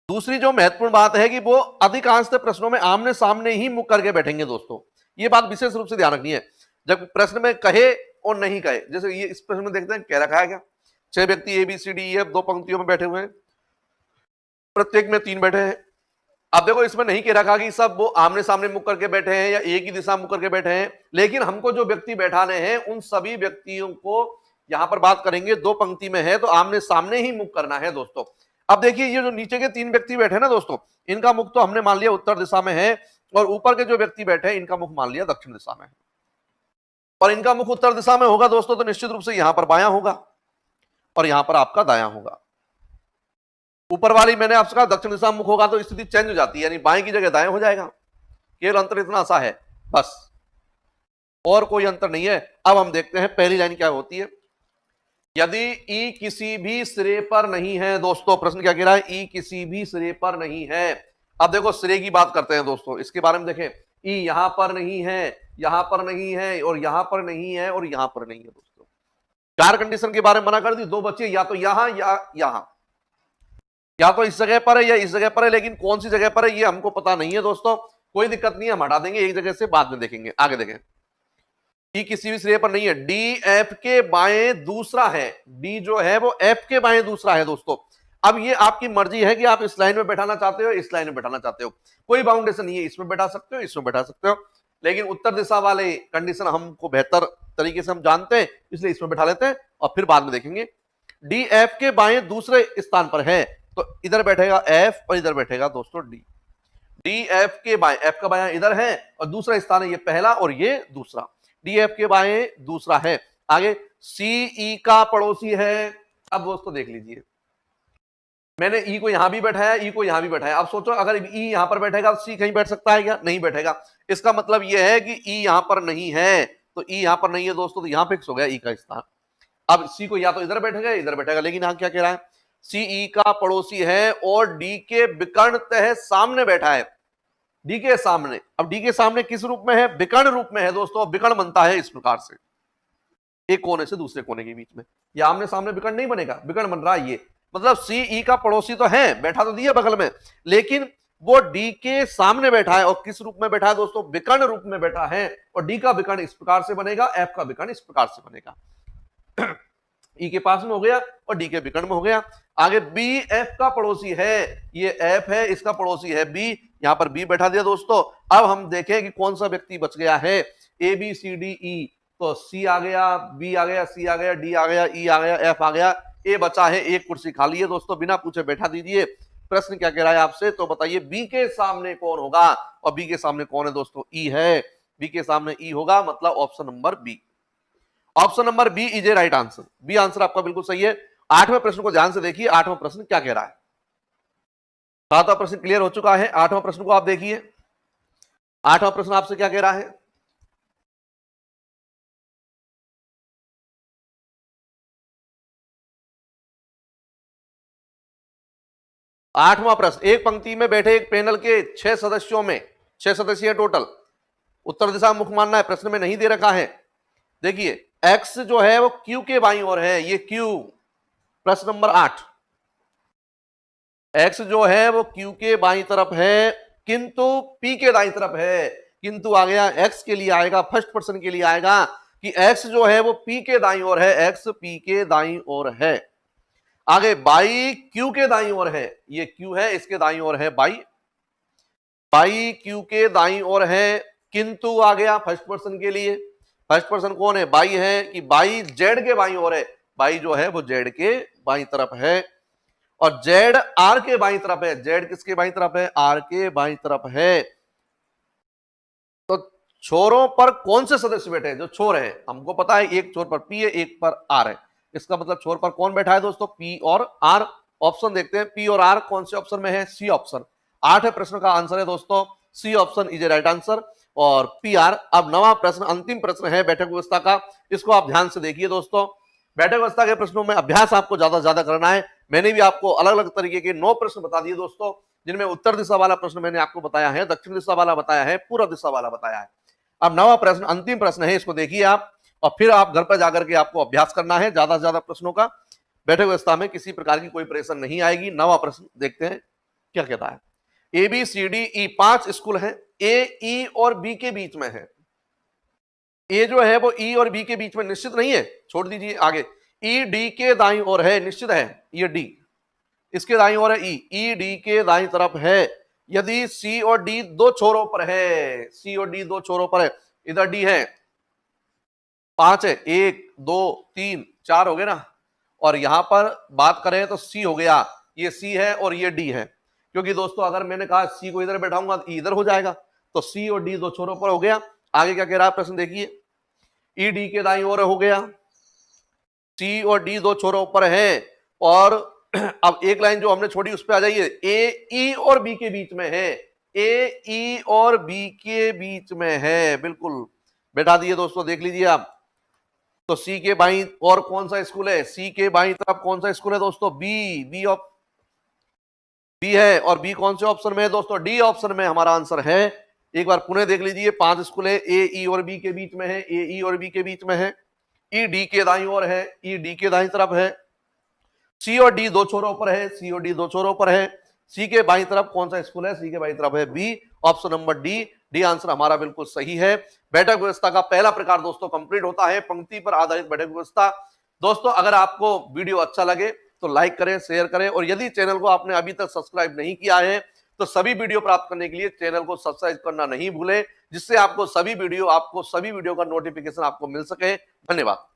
दूसरी जो महत्वपूर्ण बात है कि वो अधिकांश प्रश्नों में आमने सामने ही मुख करके बैठेंगे दोस्तों। ये बात विशेष रूप से ध्यान रखनी है। जब प्रश्न में कहे और नहीं कहे, जैसे ये इस प्रश्न में देखते हैं कह रखा है क्या, 6 व्यक्ति A B C D E F 2 पंक्तियों में बैठे हुए हैं, प्रत्येक में 3 बैठे हैं। अब देखो इसमें नहीं कह रखा कि सब वो आमने सामने मुख करके बैठे हैं या एक ही दिशा मुख करके बैठे हैं, लेकिन हमको जो व्यक्ति बैठाने हैं उन सभी व्यक्तियों को यहां पर बात करेंगे। 2 पंक्ति में है तो आमने सामने ही मुख करना है दोस्तों। अब देखिए ये जो नीचे के 3 व्यक्ति बैठे ना दोस्तों, इनका मुख तो हमने मान लिया उत्तर दिशा में है, और ऊपर के जो व्यक्ति बैठे हैं इनका मुख मान लिया दक्षिण दिशा में है। और इनका मुख उत्तर दिशा में होगा दोस्तों, तो निश्चित रूप से यहां पर बायां होगा और यहां पर आपका दायां होगा। ऊपर वाली मैंने आपसे कहा दक्षिण दिशा मुख होगा तो स्थिति चेंज हो जाती है, यानी बाएं की जगह दाएं हो जाएगा। केवल अंतर इतना सा है बस, और कोई अंतर नहीं है। अब हम देखते हैं पहली लाइन क्या होती है। यदि ई किसी भी सिरे पर नहीं है दोस्तों, प्रश्न क्या कह रहा है, ई किसी भी सिरे पर नहीं है। अब देखो सिरे की बात करते हैं दोस्तों, इसके बारे में देखें। ई यहां पर नहीं है, यहां पर नहीं है, और यहां पर नहीं है, और यहां पर नहीं है दोस्तों। 4 कंडीशन के बारे में मना कर दी, 2 बच्चे या तो यहां या यहां, या तो इस जगह पर है या इस जगह पर है, लेकिन कौन सी जगह पर है ये हमको पता नहीं है दोस्तों। कोई दिक्कत नहीं है, हम हटा देंगे एक जगह से, बाद में देखेंगे। आगे देखें, ई किसी भी सिरे पर नहीं है, डी एफ के बाएं दूसरा है, डी जो है वो एफ के बाएं दूसरा है दोस्तों। अब ये आपकी मर्जी है कि आप इस लाइन में बैठाना चाहते हो, इस लाइन में बैठाना चाहते हो, कोई बाउंडेशन नहीं है, इसमें बैठा सकते हो, इसमें बैठा सकते हो। लेकिन उत्तर दिशा वाले कंडीशन हमको बेहतर तरीके से हम जानते हैं, इसलिए इसमें बैठा लेते हैं और फिर बाद में देखेंगे। डी एफ के बाएं दूसरे स्थान पर है, तो इधर बैठेगा एफ और इधर बैठेगा दोस्तों डी। डी एफ के बाएं, एफ का बायां इधर है और दूसरा स्थान है ये पहला और ये दूसरा। डी एफ के बाएं दूसरा है। आगे सी ई का पड़ोसी है। अब दोस्तों देख लीजिए, मैंने ई को यहां भी बैठाया, ई को यहां भी बैठाया। अब सोचो अगर ई यहां पर बैठेगा तो सी कहीं बैठ सकता है क्या, नहीं बैठेगा। इसका मतलब यह है कि ई यहां पर नहीं है, तो ई यहां पर नहीं है दोस्तों, तो यहां फिक्स हो गया ई का स्थान। अब सी को या तो इधर बैठेगा इधर बैठेगा, लेकिन यहां क्या कह रहा है, सी ई का पड़ोसी है और डी के विकर्ण तह सामने बैठा है, डी के सामने। अब डी के सामने किस रूप में है, विकर्ण रूप में है दोस्तों। विकर्ण बनता है इस प्रकार से, एक कोने से दूसरे कोने के बीच में। या आमने सामने विकर्ण नहीं बनेगा, विकर्ण बन रहा है ये। मतलब सी ई का पड़ोसी तो है, बैठा तो दिया बगल में, लेकिन वो डी के सामने बैठा है। और किस रूप में बैठा है दोस्तों, विकर्ण रूप में बैठा है। और डी का विकर्ण इस प्रकार से बनेगा, एफ का विकर्ण इस प्रकार से बनेगा। ई के पास में हो गया और डी के विकर्ण में हो गया। आगे बी एफ का पड़ोसी है, ये एफ है, इसका पड़ोसी है बी, यहां पर बी बैठा दिया दोस्तों। अब हम देखें कि कौन सा व्यक्ति बच गया है, ए बी सी डी ई, तो सी आ गया, बी आ गया, सी आ गया, डी आ गया, ई आ गया, एफ आ गया, ए बचा है, एक कुर्सी खाली है दोस्तों, बिना पूछे बैठा दीजिए। प्रश्न क्या कह रहा है आपसे, तो बताइए बी के सामने कौन होगा, और बी के सामने कौन है दोस्तों, ई है, बी के सामने ई होगा, मतलब option number B. Option number B is a right answer, B answer आपका बिल्कुल सही है। आठवें प्रश्न को ध्यान से देखिए, आठवां प्रश्न क्या कह रहा है। सातवां प्रश्न क्लियर हो चुका है, आठवां प्रश्न को आप देखिए, आठवां प्रश्न आपसे क्या कह रहा है। आठवां प्रश्न, एक पंक्ति में बैठे एक पैनल के 6 सदस्यों में, 6 सदस्य टोटल, उत्तर दिशा मुख मानना है, प्रश्न में नहीं दे रखा है। देखिए x जो है वो q के बाईं ओर है, ये q, प्रश्न नंबर 8, x जो है वो q के बाईं तरफ है, किंतु p के दाईं तरफ है। किंतु आ गया, x के लिए आएगा, फर्स्ट पर्सन के लिए आएगा कि x जो है वो p के दाईं ओर है, x p के दाईं ओर है। आगे बाई q के दाईं ओर है, ये q है, इसके दाईं ओर है बाई, बाई q के दाईं ओर है, किंतु आ गया फर्स्ट पर्सन के लिए, फर्स्ट पर्सन कौन है, बाई है, कि बाई जेड के बाईं ओर है, बाई जो है वो जेड के बाईं तरफ है, और जेड आर के बाईं तरफ है, जेड किसके बाईं तरफ है, आर के बाईं तरफ है। तो छोरों पर कौन से सदस्य बैठे हैं, जो छोर है, हमको पता है एक छोर पर पी है, एक पर आर है, इसका मतलब छोर पर कौन बैठा है दोस्तों, पी और आर। ऑप्शन देखते हैं, पी और आर कौन से ऑप्शन में है, सी ऑप्शन। 8वें प्रश्न का आंसर है दोस्तों C option is a right answer, और पी आर। अब 9वां प्रश्न, अंतिम प्रश्न है बैठक व्यवस्था का, इसको आप ध्यान से देखिए दोस्तों। बैठक व्यवस्था के प्रश्नों में अभ्यास आपको ज्यादा से ज्यादा करना है। मैंने भी आपको अलग अलग तरीके के 9 प्रश्न बता दिए दोस्तों, जिनमें उत्तर दिशा वाला प्रश्न मैंने आपको बताया है, दक्षिण दिशा वाला बताया है, पूर्व दिशा वाला बताया है। अब 9वां प्रश्न अंतिम प्रश्न है, इसको देखिए आप, और फिर आप घर पर जाकर के आपको अभ्यास करना है ज्यादा से ज्यादा प्रश्नों का। बैठक व्यवस्था में किसी प्रकार की कोई परेशान नहीं आएगी। 9वां प्रश्न देखते हैं क्या कहता है। A B C D E 5 school हैं, ए ई और बी के बीच में है। ए जो है वो ई और बी के बीच में निश्चित नहीं है, छोड़ दीजिए आगे। ई डी के दाईं ओर है, निश्चित है, ये डी इसके दाईं ओर है, ई डी के दाईं तरफ है। यदि सी और डी दो छोरों पर है, सी और डी दो छोरों पर है, इधर डी है, 5 है, 1 2 3 4 हो गए ना, और यहां पर बात करें तो सी हो गया, ये सी है और ये डी है, क्योंकि दोस्तों अगर मैंने कहा सी को इधर बैठाऊंगा तो इधर हो जाएगा, तो सी और डी दो छोरों पर हो गया। आगे क्या कह रहा है प्रश्न देखिए, ई डी के दाईं ओर हो गया, सी और डी दो छोरों पर है, और अब एक लाइन जो हमने छोड़ी उस पर आ जाइए, ए ई और बी के बीच में है, ए ई और बी के बीच में है, बिल्कुल बैठा दिए दोस्तों, देख लीजिए आप। तो सी के बाईं और कौन सा स्कूल है, सी के बाईं तरफ कौन सा स्कूल है दोस्तों, बी, बी है, और बी कौन से ऑप्शन में है दोस्तों, डी ऑप्शन में हमारा आंसर है। एक बार पुनः देख लीजिए, 5 स्कूल है, ए ई और बी के बीच में है, ए ई और बी के बीच में है, ई डी के दाईं ओर है, ई डी के दाईं तरफ है, सी और डी दो छोरों पर है, सी और डी दो छोरों पर है, सी के बाईं तरफ कौन सा स्कूल है, सी के बाईं तरफ है B, option number D, D answer हमारा बिल्कुल सही है। बैठक व्यवस्था का पहला प्रकार दोस्तों कंप्लीट होता है, पंक्ति पर आधारित बैठक व्यवस्था। दोस्तों अगर आपको वीडियो अच्छा लगे तो लाइक करें, शेयर करें, और यदि चैनल को आपने अभी तक सब्सक्राइब नहीं किया है तो सभी वीडियो प्राप्त करने के लिए चैनल को सब्सक्राइब करना नहीं भूलें, जिससे आपको सभी वीडियो का नोटिफिकेशन आपको मिल सके। धन्यवाद।